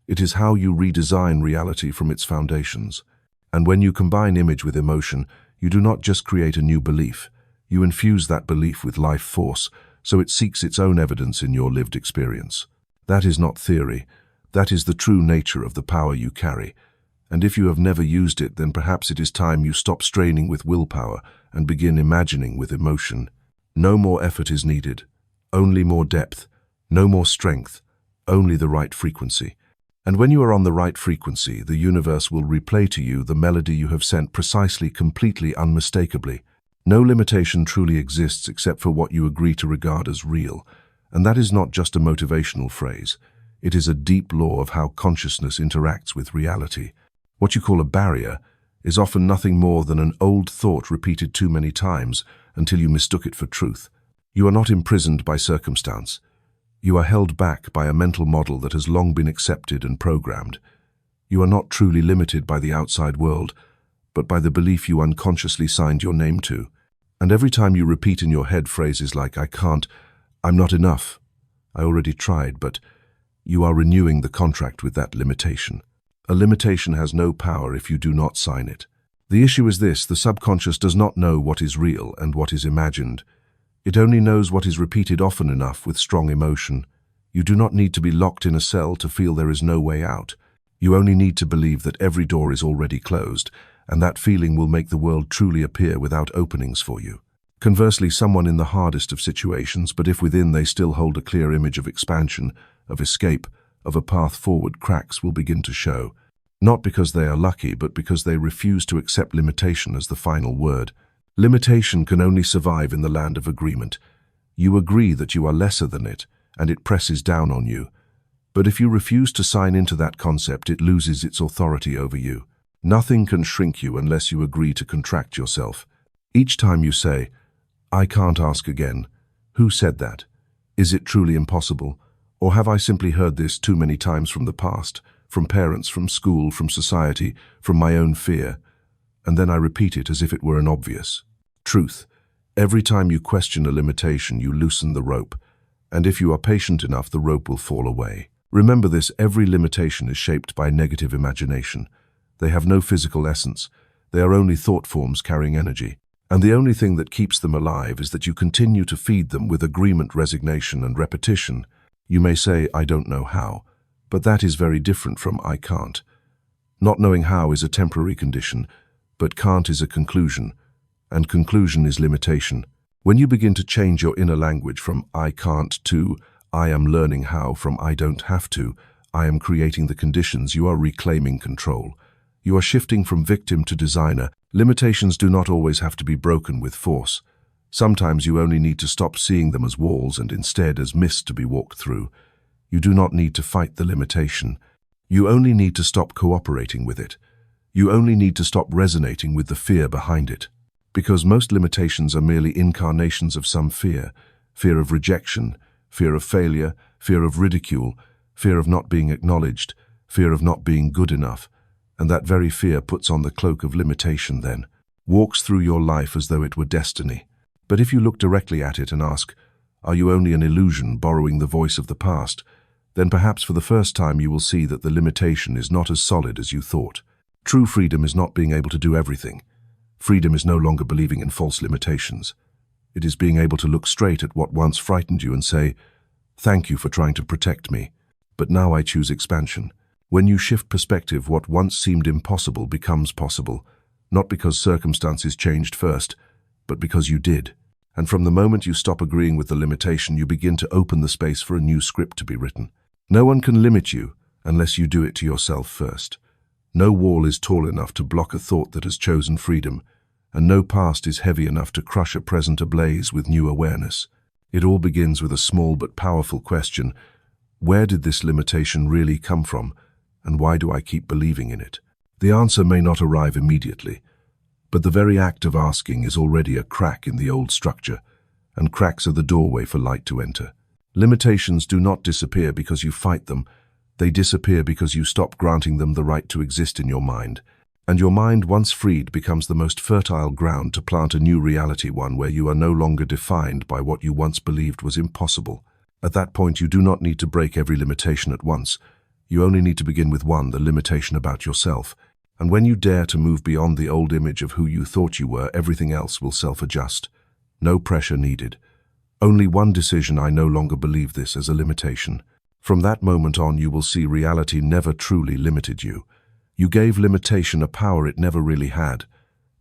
It is how you redesign reality from its foundations. And when you combine image with emotion, you do not just create a new belief. You infuse that belief with life force, so it seeks its own evidence in your lived experience. That is not theory. That is the true nature of the power you carry. And if you have never used it, then perhaps it is time you stop straining with willpower and begin imagining with emotion. No more effort is needed. Only more depth. No more strength. Only the right frequency. And when you are on the right frequency, the universe will replay to you the melody you have sent precisely, completely, unmistakably. No limitation truly exists except for what you agree to regard as real. And that is not just a motivational phrase. It is a deep law of how consciousness interacts with reality. What you call a barrier is often nothing more than an old thought repeated too many times until you mistook it for truth. You are not imprisoned by circumstance. You are held back by a mental model that has long been accepted and programmed. You are not truly limited by the outside world, but by the belief you unconsciously signed your name to. And every time you repeat in your head phrases like "I can't," "I'm not enough," "I already tried," but you are renewing the contract with that limitation. A limitation has no power if you do not sign it. The issue is this: the subconscious does not know what is real and what is imagined. It only knows what is repeated often enough with strong emotion. You do not need to be locked in a cell to feel there is no way out. You only need to believe that every door is already closed, and that feeling will make the world truly appear without openings for you. Conversely, someone in the hardest of situations, but if within they still hold a clear image of expansion, of escape, of a path forward, cracks will begin to show. Not because they are lucky, but because they refuse to accept limitation as the final word. Limitation can only survive in the land of agreement. You agree that you are lesser than it, and it presses down on you. But if you refuse to sign into that concept, it loses its authority over you. Nothing can shrink you unless you agree to contract yourself. Each time you say, "I can't ask again," who said that? Is it truly impossible? Or have I simply heard this too many times from the past, from parents, from school, from society, from my own fear? And then I repeat it as if it were an obvious truth. Every time you question a limitation, you loosen the rope. And if you are patient enough, the rope will fall away. Remember this, every limitation is shaped by negative imagination. They have no physical essence. They are only thought forms carrying energy. And the only thing that keeps them alive is that you continue to feed them with agreement, resignation, and repetition. You may say, "I don't know how," but that is very different from "I can't." Not knowing how is a temporary condition, but can't is a conclusion, and conclusion is limitation. When you begin to change your inner language from "I can't" to "I am learning how," from "I don't have to," "I am creating the conditions," you are reclaiming control. You are shifting from victim to designer. Limitations do not always have to be broken with force. Sometimes you only need to stop seeing them as walls and instead as mist to be walked through. You do not need to fight the limitation. You only need to stop cooperating with it. You only need to stop resonating with the fear behind it. Because most limitations are merely incarnations of some fear. Fear of rejection, fear of failure, fear of ridicule, fear of not being acknowledged, fear of not being good enough. And that very fear puts on the cloak of limitation then, walks through your life as though it were destiny. But if you look directly at it and ask, "Are you only an illusion borrowing the voice of the past?" then perhaps for the first time you will see that the limitation is not as solid as you thought. True freedom is not being able to do everything. Freedom is no longer believing in false limitations. It is being able to look straight at what once frightened you and say, "Thank you for trying to protect me, but now I choose expansion." When you shift perspective, what once seemed impossible becomes possible, not because circumstances changed first, but because you did. And from the moment you stop agreeing with the limitation, you begin to open the space for a new script to be written. No one can limit you unless you do it to yourself first. No wall is tall enough to block a thought that has chosen freedom, and no past is heavy enough to crush a present ablaze with new awareness. It all begins with a small but powerful question: where did this limitation really come from? And why do I keep believing in it? The answer may not arrive immediately, but the very act of asking is already a crack in the old structure, and cracks are the doorway for light to enter. Limitations do not disappear because you fight them. They disappear because you stop granting them the right to exist in your mind. And your mind, once freed, becomes the most fertile ground to plant a new reality, one where you are no longer defined by what you once believed was impossible. At that point, you do not need to break every limitation at once. You only need to begin with one, the limitation about yourself. And when you dare to move beyond the old image of who you thought you were, everything else will self-adjust. No pressure needed. Only one decision: I no longer believe this as a limitation. From that moment on, you will see reality never truly limited you. You gave limitation a power it never really had.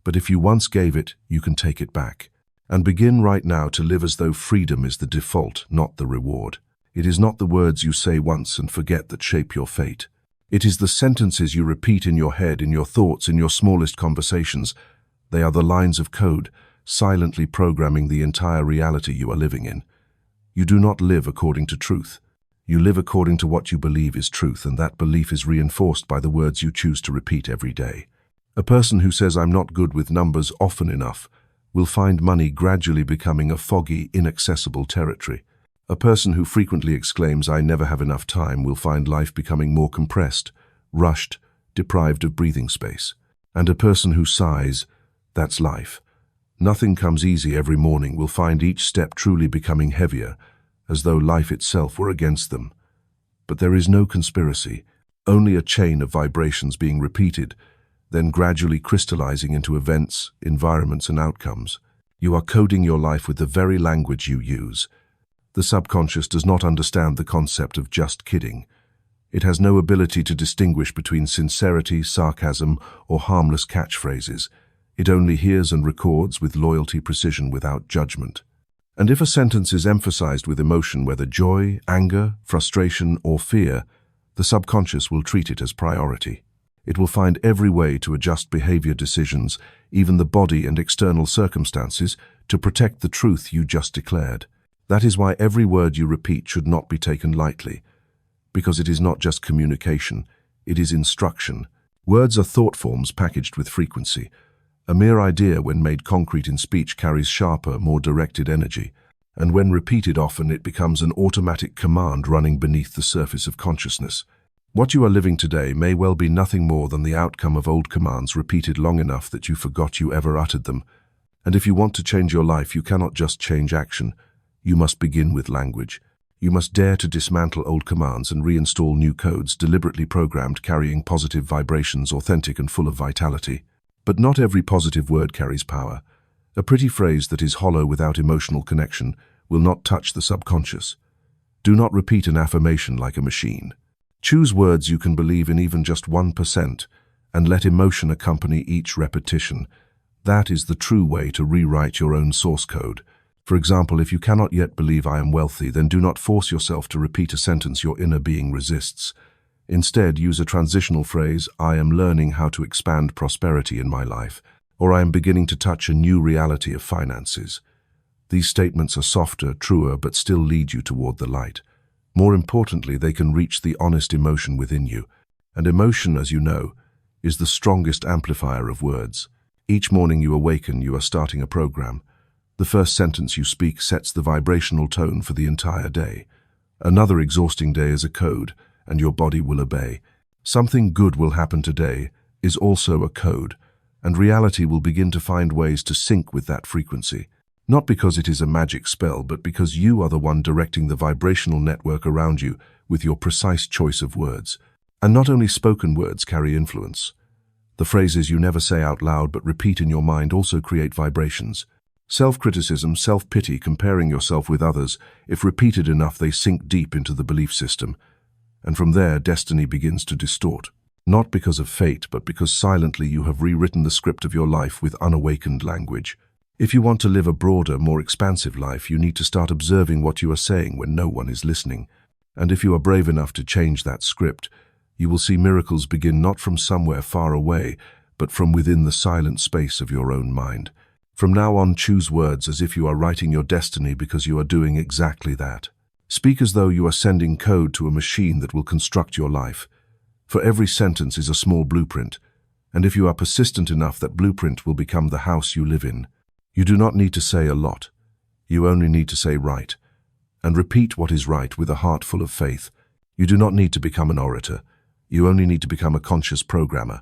But if you once gave it, you can take it back. And begin right now to live as though freedom is the default, not the reward. It is not the words you say once and forget that shape your fate. It is the sentences you repeat in your head, in your thoughts, in your smallest conversations. They are the lines of code, silently programming the entire reality you are living in. You do not live according to truth. You live according to what you believe is truth, and that belief is reinforced by the words you choose to repeat every day. A person who says, "I'm not good with numbers," often enough will find money gradually becoming a foggy, inaccessible territory. A person who frequently exclaims, "I never have enough time," will find life becoming more compressed, rushed, deprived of breathing space. And a person who sighs, "That's life. Nothing comes easy every morning," will find each step truly becoming heavier, as though life itself were against them. But there is no conspiracy, only a chain of vibrations being repeated, then gradually crystallizing into events, environments, and outcomes. You are coding your life with the very language you use. The subconscious does not understand the concept of just kidding. It has no ability to distinguish between sincerity, sarcasm, or harmless catchphrases. It only hears and records with loyalty, precision, without judgment. And if a sentence is emphasized with emotion, whether joy, anger, frustration, or fear, the subconscious will treat it as priority. It will find every way to adjust behavior decisions, even the body and external circumstances, to protect the truth you just declared. That is why every word you repeat should not be taken lightly, because it is not just communication, it is instruction. Words are thought forms packaged with frequency. A mere idea, when made concrete in speech, carries sharper, more directed energy, and when repeated often, it becomes an automatic command running beneath the surface of consciousness. What you are living today may well be nothing more than the outcome of old commands repeated long enough that you forgot you ever uttered them. And if you want to change your life, you cannot just change action. You must begin with language. You must dare to dismantle old commands and reinstall new codes, deliberately programmed, carrying positive vibrations, authentic and full of vitality. But not every positive word carries power. A pretty phrase that is hollow without emotional connection will not touch the subconscious. Do not repeat an affirmation like a machine. Choose words you can believe in, even just 1%, and let emotion accompany each repetition. That is the true way to rewrite your own source code. For example, if you cannot yet believe I am wealthy, then do not force yourself to repeat a sentence your inner being resists. Instead, use a transitional phrase: I am learning how to expand prosperity in my life, or I am beginning to touch a new reality of finances. These statements are softer, truer, but still lead you toward the light. More importantly, they can reach the honest emotion within you. And emotion, as you know, is the strongest amplifier of words. Each morning you awaken, you are starting a program. The first sentence you speak sets the vibrational tone for the entire day. Another exhausting day is a code, and your body will obey. Something good will happen today is also a code, and reality will begin to find ways to sync with that frequency. Not because it is a magic spell, but because you are the one directing the vibrational network around you with your precise choice of words. And not only spoken words carry influence. The phrases you never say out loud but repeat in your mind also create vibrations. Self-criticism, self-pity, comparing yourself with others, if repeated enough, they sink deep into the belief system. And from there, destiny begins to distort. Not because of fate, but because silently you have rewritten the script of your life with unawakened language. If you want to live a broader, more expansive life, you need to start observing what you are saying when no one is listening. And if you are brave enough to change that script, you will see miracles begin not from somewhere far away, but from within the silent space of your own mind. From now on, choose words as if you are writing your destiny, because you are doing exactly that. Speak as though you are sending code to a machine that will construct your life. For every sentence is a small blueprint, and if you are persistent enough, that blueprint will become the house you live in. You do not need to say a lot. You only need to say right, and repeat what is right with a heart full of faith. You do not need to become an orator. You only need to become a conscious programmer.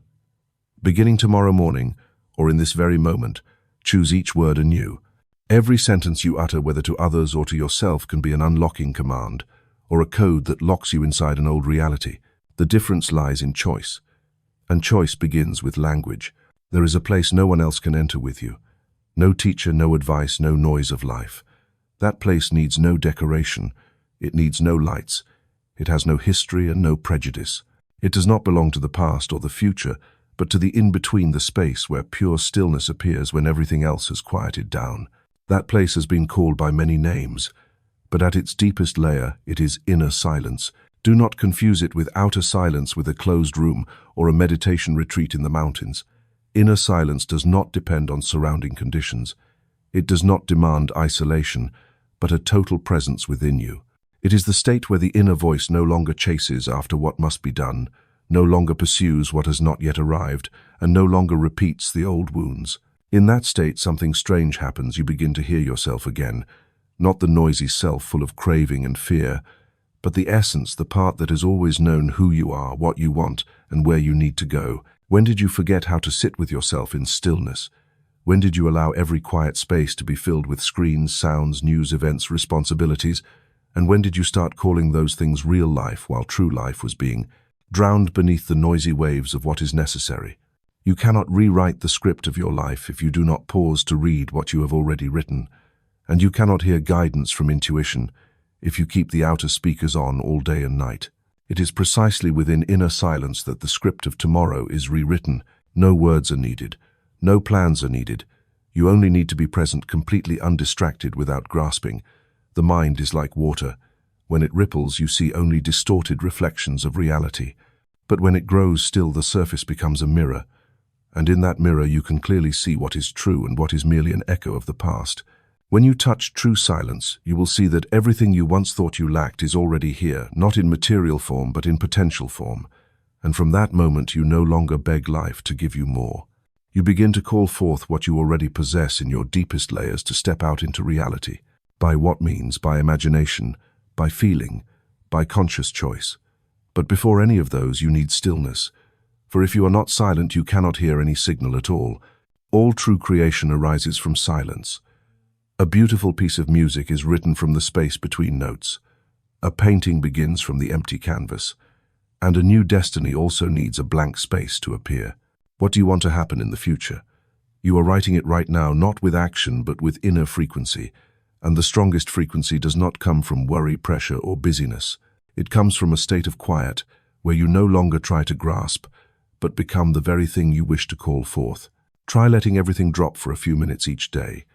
Beginning tomorrow morning, or in this very moment, choose each word anew. Every sentence you utter, whether to others or to yourself, can be an unlocking command, or a code that locks you inside an old reality. The difference lies in choice. And choice begins with language. There is a place no one else can enter with you. No teacher, no advice, no noise of life. That place needs no decoration. It needs no lights. It has no history and no prejudice. It does not belong to the past or the future, but to the in-between, the space where pure stillness appears when everything else has quieted down. That place has been called by many names, but at its deepest layer, it is inner silence. Do not confuse it with outer silence, with a closed room or a meditation retreat in the mountains. Inner silence does not depend on surrounding conditions. It does not demand isolation, but a total presence within you. It is the state where the inner voice no longer chases after what must be done, no longer pursues what has not yet arrived, and no longer repeats the old wounds. In that state, something strange happens. You begin to hear yourself again, not the noisy self full of craving and fear, but the essence, the part that has always known who you are, what you want, and where you need to go. When did you forget how to sit with yourself in stillness? When did you allow every quiet space to be filled with screens, sounds, news, events, responsibilities? And when did you start calling those things real life, while true life was being drowned beneath the noisy waves of what is necessary? You cannot rewrite the script of your life if you do not pause to read what you have already written, and you cannot hear guidance from intuition if you keep the outer speakers on all day and night. It is precisely within inner silence that the script of tomorrow is rewritten. No words are needed. No plans are needed. You only need to be present, completely undistracted, without grasping. The mind is like water. When it ripples, you see only distorted reflections of reality. But when it grows still, the surface becomes a mirror. And in that mirror you can clearly see what is true and what is merely an echo of the past. When you touch true silence, you will see that everything you once thought you lacked is already here, not in material form but in potential form. And from that moment you no longer beg life to give you more. You begin to call forth what you already possess in your deepest layers to step out into reality. By what means? By imagination, by feeling, by conscious choice. But before any of those you need stillness. For if you are not silent, you cannot hear any signal at all. All true creation arises from silence. A beautiful piece of music is written from the space between notes. A painting begins from the empty canvas. And a new destiny also needs a blank space to appear. What do you want to happen in the future? You are writing it right now, not with action, but with inner frequency. And the strongest frequency does not come from worry, pressure, or busyness. It comes from a state of quiet, where you no longer try to grasp, but become the very thing you wish to call forth. Try letting everything drop for a few minutes each day.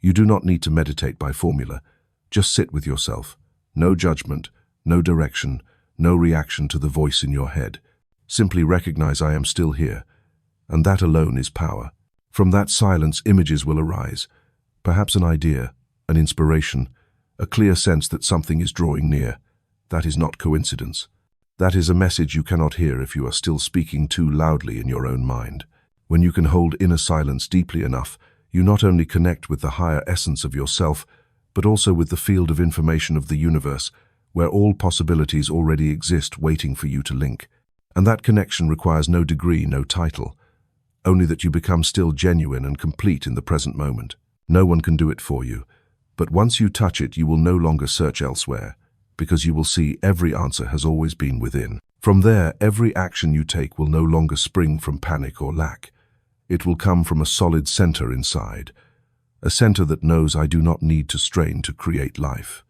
You do not need to meditate by formula. Just sit with yourself. No judgment, no direction, no reaction to the voice in your head. Simply recognize I am still here. And that alone is power. From that silence, images will arise. Perhaps an idea, an inspiration, a clear sense that something is drawing near. That is not coincidence. That is a message you cannot hear if you are still speaking too loudly in your own mind. When you can hold inner silence deeply enough, you not only connect with the higher essence of yourself, but also with the field of information of the universe, where all possibilities already exist waiting for you to link. And that connection requires no degree, no title, only that you become still genuine and complete in the present moment. No one can do it for you, but once you touch it, you will no longer search elsewhere, because you will see every answer has always been within. From there, every action you take will no longer spring from panic or lack. It will come from a solid center inside, a center that knows I do not need to strain to create life.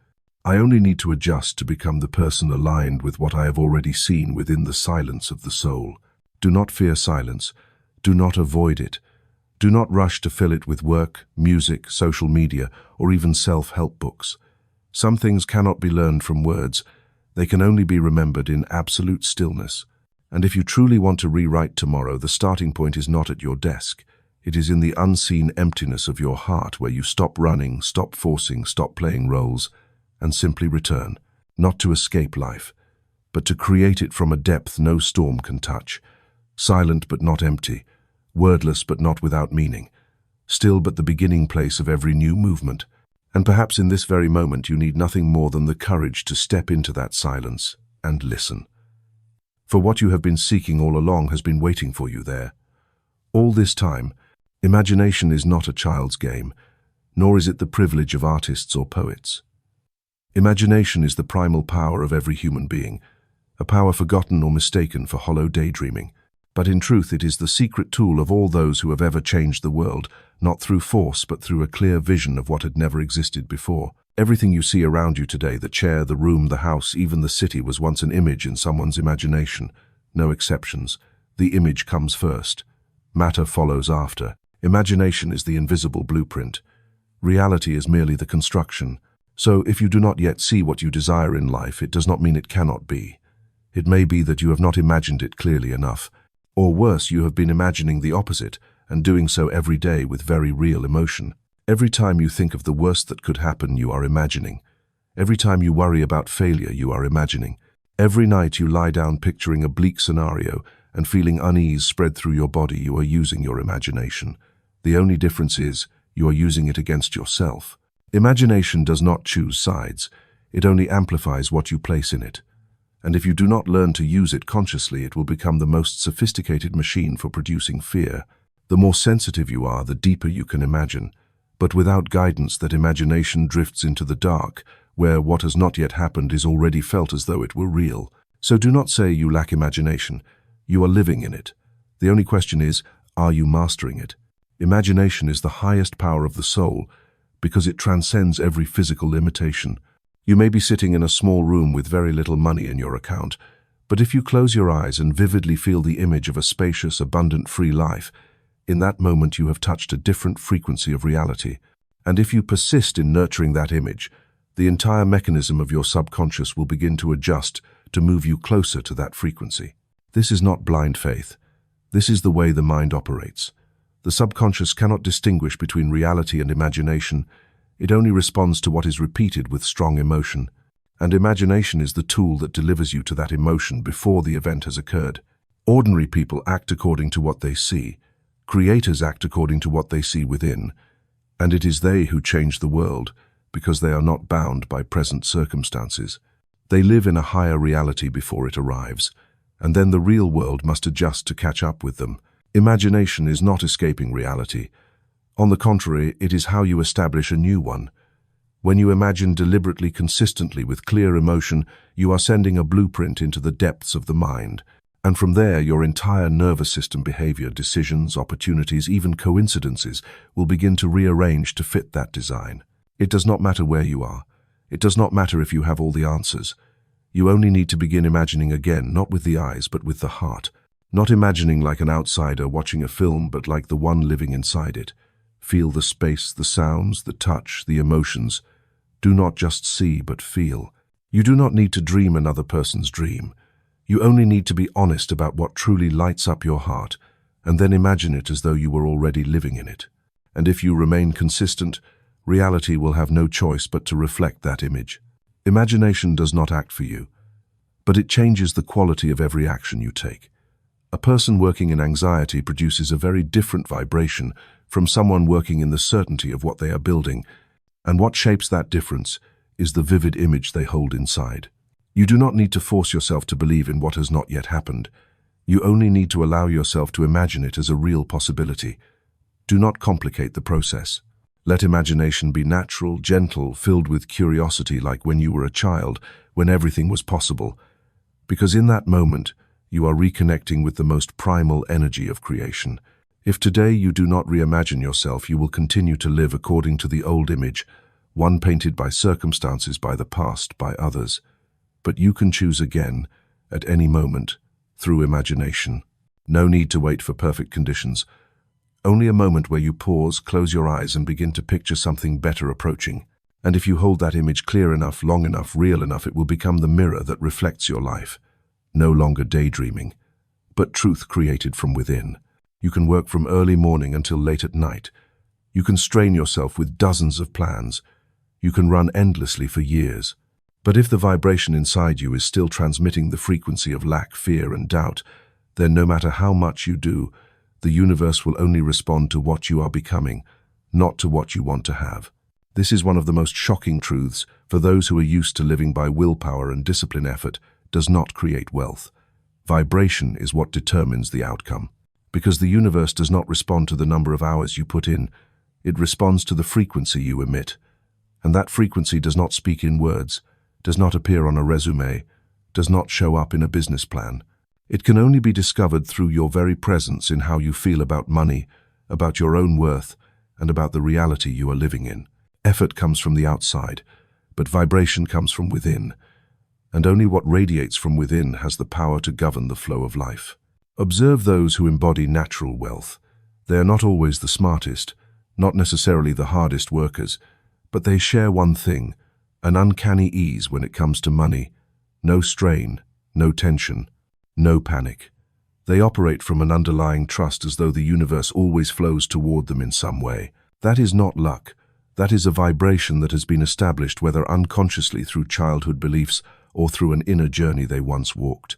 I only need to adjust to become the person aligned with what I have already seen within the silence of the soul. Do not fear silence. Do not avoid it. Do not rush to fill it with work, music, social media, or even self-help books. Some things cannot be learned from words. They can only be remembered in absolute stillness. And if you truly want to rewrite tomorrow, the starting point is not at your desk. It is in the unseen emptiness of your heart, where you stop running, stop forcing, stop playing roles, and simply return, not to escape life, but to create it from a depth no storm can touch. Silent but not empty, wordless but not without meaning, still but the beginning place of every new movement. And perhaps in this very moment you need nothing more than the courage to step into that silence and listen. For what you have been seeking all along has been waiting for you there. All this time, imagination is not a child's game, nor is it the privilege of artists or poets. Imagination is the primal power of every human being, a power forgotten or mistaken for hollow daydreaming. But in truth, it is the secret tool of all those who have ever changed the world, not through force, but through a clear vision of what had never existed before. Everything you see around you today, the chair, the room, the house, even the city, was once an image in someone's imagination. No exceptions. The image comes first. Matter follows after. Imagination is the invisible blueprint. Reality is merely the construction. So if you do not yet see what you desire in life, it does not mean it cannot be. It may be that you have not imagined it clearly enough. Or worse, you have been imagining the opposite, and doing so every day with very real emotion. Every time you think of the worst that could happen, you are imagining. Every time you worry about failure, you are imagining. Every night you lie down picturing a bleak scenario and feeling unease spread through your body, you are using your imagination. The only difference is, you are using it against yourself. Imagination does not choose sides. It only amplifies what you place in it. And if you do not learn to use it consciously, it will become the most sophisticated machine for producing fear. The more sensitive you are, the deeper you can imagine. But without guidance, that imagination drifts into the dark, where what has not yet happened is already felt as though it were real. So do not say you lack imagination. You are living in it. The only question is, are you mastering it? Imagination is the highest power of the soul, because it transcends every physical limitation. You may be sitting in a small room with very little money in your account, But if you close your eyes and vividly feel the image of a spacious, abundant, free life, in that moment you have touched a different frequency of reality. And if you persist in nurturing that image, the entire mechanism of your subconscious will begin to adjust to move you closer to that frequency. This is not blind faith. This is the way the mind operates. The subconscious cannot distinguish between reality and imagination. It only responds to what is repeated with strong emotion. And imagination is the tool that delivers you to that emotion before the event has occurred. Ordinary people act according to what they see. Creators act according to what they see within. And it is they who change the world, because they are not bound by present circumstances. They live in a higher reality before it arrives, and then the real world must adjust to catch up with them. Imagination is not escaping reality. On the contrary, it is how you establish a new one. When you imagine deliberately, consistently, with clear emotion, you are sending a blueprint into the depths of the mind. And from there, your entire nervous system behavior, decisions, opportunities, even coincidences will begin to rearrange to fit that design. It does not matter where you are. It does not matter if you have all the answers. You only need to begin imagining again, not with the eyes, but with the heart. Not imagining like an outsider watching a film, but like the one living inside it. Feel the space, the sounds, the touch, the emotions. Do not just see, but feel. You do not need to dream another person's dream. You only need to be honest about what truly lights up your heart, and then imagine it as though you were already living in it. And if you remain consistent, reality will have no choice but to reflect that image. Imagination does not act for you, but it changes the quality of every action you take. A person working in anxiety produces a very different vibration from someone working in the certainty of what they are building, and what shapes that difference is the vivid image they hold inside. You do not need to force yourself to believe in what has not yet happened. You only need to allow yourself to imagine it as a real possibility. Do not complicate the process. Let imagination be natural, gentle, filled with curiosity like when you were a child, when everything was possible. Because in that moment, you are reconnecting with the most primal energy of creation. If today you do not reimagine yourself, you will continue to live according to the old image, one painted by circumstances, by the past, by others. But you can choose again, at any moment, through imagination. No need to wait for perfect conditions. Only a moment where you pause, close your eyes, and begin to picture something better approaching. And if you hold that image clear enough, long enough, real enough, it will become the mirror that reflects your life. No longer daydreaming, but truth created from within. You can work from early morning until late at night. You can strain yourself with dozens of plans. You can run endlessly for years. But if the vibration inside you is still transmitting the frequency of lack, fear, and doubt, then no matter how much you do, the universe will only respond to what you are becoming, not to what you want to have. This is one of the most shocking truths for those who are used to living by willpower and discipline. Effort does not create wealth. Vibration is what determines the outcome. Because the universe does not respond to the number of hours you put in, it responds to the frequency you emit. And that frequency does not speak in words, does not appear on a resume, does not show up in a business plan. It can only be discovered through your very presence in how you feel about money, about your own worth, and about the reality you are living in. Effort comes from the outside, but vibration comes from within. And only what radiates from within has the power to govern the flow of life. Observe those who embody natural wealth. They are not always the smartest, not necessarily the hardest workers, but they share one thing, an uncanny ease when it comes to money. No strain, no tension, no panic. They operate from an underlying trust as though the universe always flows toward them in some way. That is not luck. That is a vibration that has been established, whether unconsciously through childhood beliefs or through an inner journey they once walked.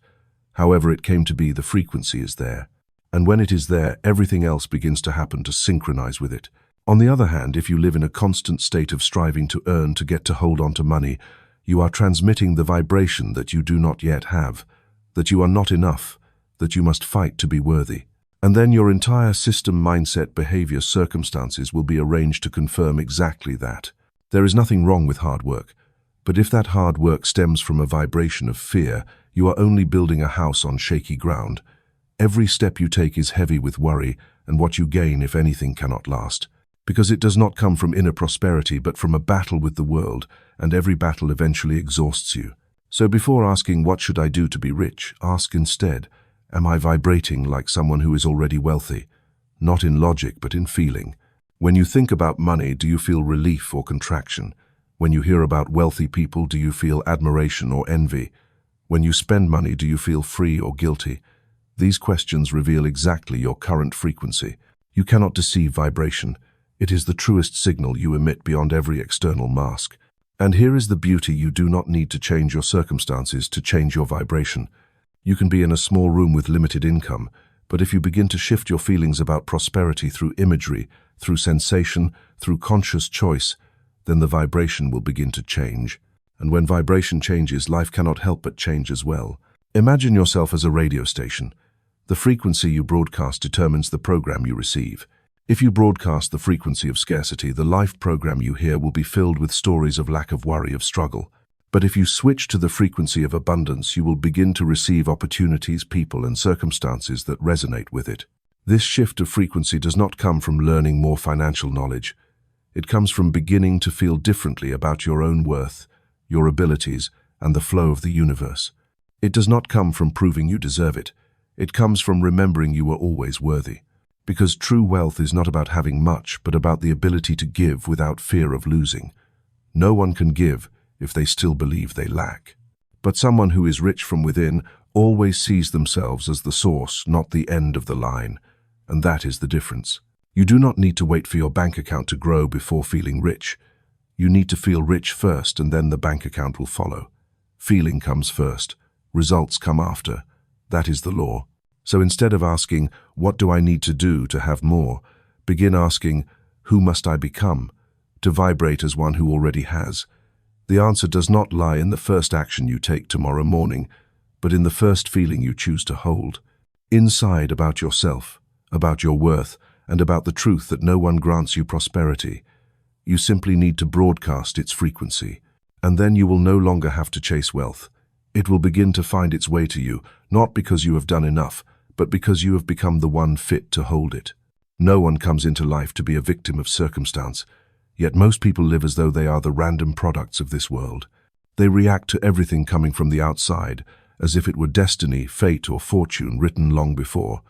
However it came to be, the frequency is there. And when it is there, everything else begins to happen to synchronize with it. On the other hand, if you live in a constant state of striving to earn, to get, to hold on to money, you are transmitting the vibration that you do not yet have, that you are not enough, that you must fight to be worthy. And then your entire system, mindset, behavior, circumstances will be arranged to confirm exactly that. There is nothing wrong with hard work, but if that hard work stems from a vibration of fear, you are only building a house on shaky ground. Every step you take is heavy with worry, and what you gain, if anything, cannot last. Because it does not come from inner prosperity, but from a battle with the world, and every battle eventually exhausts you. So before asking what should I do to be rich, ask instead, am I vibrating like someone who is already wealthy? Not in logic, but in feeling. When you think about money, do you feel relief or contraction? When you hear about wealthy people, do you feel admiration or envy? When you spend money, do you feel free or guilty? These questions reveal exactly your current frequency. You cannot deceive vibration. It is the truest signal you emit beyond every external mask. And here is the beauty: you do not need to change your circumstances to change your vibration. You can be in a small room with limited income, but if you begin to shift your feelings about prosperity through imagery, through sensation, through conscious choice, then the vibration will begin to change. And when vibration changes, life cannot help but change as well. Imagine yourself as a radio station. The frequency you broadcast determines the program you receive. If you broadcast the frequency of scarcity, the life program you hear will be filled with stories of lack, of worry, of struggle. But if you switch to the frequency of abundance, you will begin to receive opportunities, people, and circumstances that resonate with it. This shift of frequency does not come from learning more financial knowledge. It comes from beginning to feel differently about your own worth, your abilities, and the flow of the universe. It does not come from proving you deserve it. It comes from remembering you are always worthy. Because true wealth is not about having much, but about the ability to give without fear of losing. No one can give if they still believe they lack. But someone who is rich from within always sees themselves as the source, not the end of the line. And that is the difference. You do not need to wait for your bank account to grow before feeling rich. You need to feel rich first, and then the bank account will follow. Feeling comes first. Results come after. That is the law. So instead of asking, what do I need to do to have more, begin asking, who must I become to vibrate as one who already has? The answer does not lie in the first action you take tomorrow morning, but in the first feeling you choose to hold. Inside, about yourself, about your worth, and about the truth that no one grants you prosperity. You simply need to broadcast its frequency, and then you will no longer have to chase wealth. It will begin to find its way to you, not because you have done enough, but because you have become the one fit to hold it. No one comes into life to be a victim of circumstance, yet most people live as though they are the random products of this world. They react to everything coming from the outside, as if it were destiny, fate, or fortune written long before.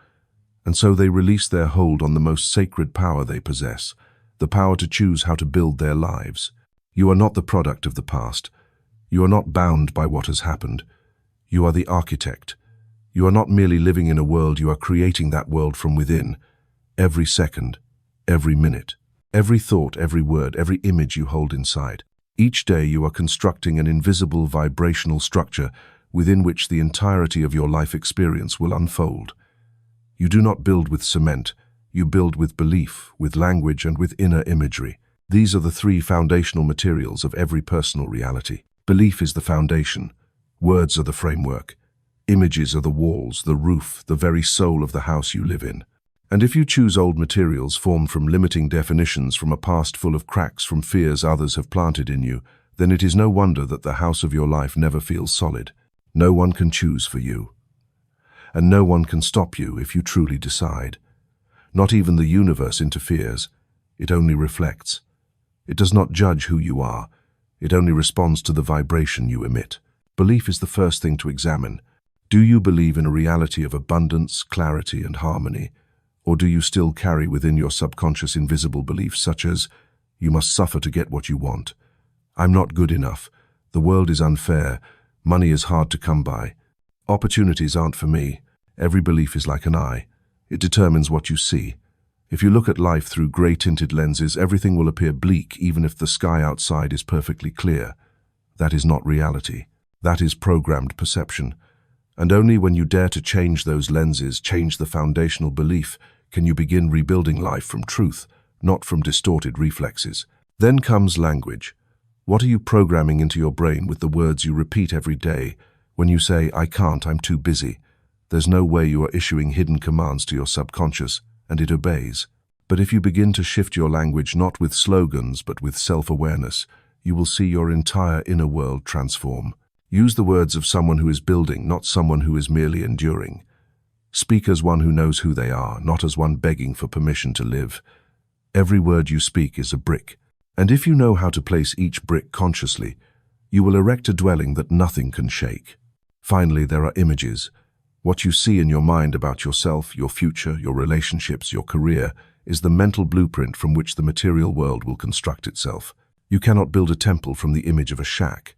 And so they release their hold on the most sacred power they possess, the power to choose how to build their lives. You are not the product of the past. You are not bound by what has happened. You are the architect. You are not merely living in a world, you are creating that world from within. Every second, every minute, every thought, every word, every image you hold inside. Each day you are constructing an invisible vibrational structure within which the entirety of your life experience will unfold. You do not build with cement, you build with belief, with language, and with inner imagery. These are the three foundational materials of every personal reality. Belief is the foundation. Words are the framework. Images are the walls, the roof, the very soul of the house you live in. And if you choose old materials formed from limiting definitions, from a past full of cracks, from fears others have planted in you, then it is no wonder that the house of your life never feels solid. No one can choose for you. And no one can stop you if you truly decide. Not even the universe interferes. It only reflects. It does not judge who you are. It only responds to the vibration you emit. Belief is the first thing to examine. Do you believe in a reality of abundance, clarity, and harmony? Or do you still carry within your subconscious invisible beliefs such as, you must suffer to get what you want, I'm not good enough, the world is unfair, money is hard to come by, opportunities aren't for me? Every belief is like an eye. It determines what you see. If you look at life through grey-tinted lenses, everything will appear bleak even if the sky outside is perfectly clear. That is not reality. That is programmed perception. And only when you dare to change those lenses, change the foundational belief, can you begin rebuilding life from truth, not from distorted reflexes. Then comes language. What are you programming into your brain with the words you repeat every day? When you say, I can't, I'm too busy, there's no way you are issuing hidden commands to your subconscious, and it obeys. But if you begin to shift your language not with slogans but with self-awareness, you will see your entire inner world transform. Use the words of someone who is building, not someone who is merely enduring. Speak as one who knows who they are, not as one begging for permission to live. Every word you speak is a brick, and if you know how to place each brick consciously, You will erect a dwelling that nothing can shake. Finally, there are images. What you see in your mind about yourself, your future, your relationships, your career, is the mental blueprint from which the material world will construct itself. You cannot build a temple from the image of a shack.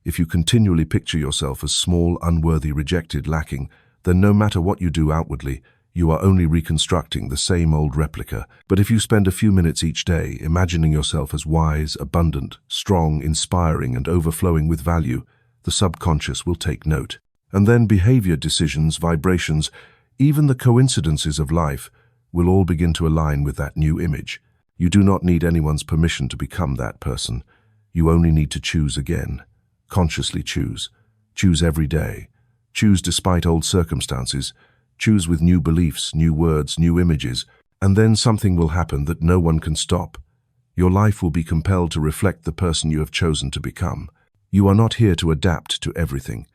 If you continually picture yourself as small, unworthy, rejected, lacking, then no matter what you do outwardly, you are only reconstructing the same old replica. But if you spend a few minutes each day imagining yourself as wise, abundant, strong, inspiring, and overflowing with value, the subconscious will take note. And then behavior, decisions, vibrations, even the coincidences of life will all begin to align with that new image. You do not need anyone's permission to become that person. You only need to choose again. Consciously choose. Choose every day. Choose despite old circumstances. Choose with new beliefs, new words, new images, and then something will happen that no one can stop. Your life will be compelled to reflect the person you have chosen to become. You are not here to adapt to everything.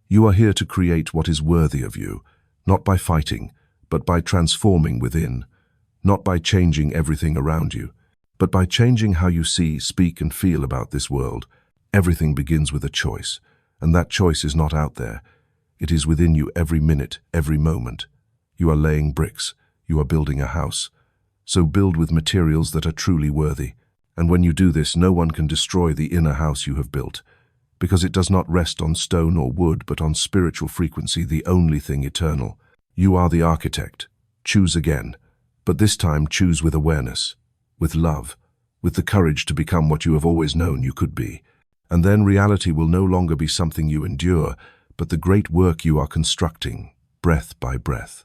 You are here to create what is worthy of you, not by fighting, but by transforming within, not by changing everything around you, but by changing how you see, speak, and feel about this world. Everything begins with a choice, and that choice is not out there. It is within you every minute, every moment. You are laying bricks. You are building a house. So build with materials that are truly worthy. And when you do this, no one can destroy the inner house you have built, because it does not rest on stone or wood, but on spiritual frequency, the only thing eternal. You are the architect. Choose again, but this time choose with awareness, with love, with the courage to become what you have always known you could be. And then reality will no longer be something you endure, but the great work you are constructing, breath by breath.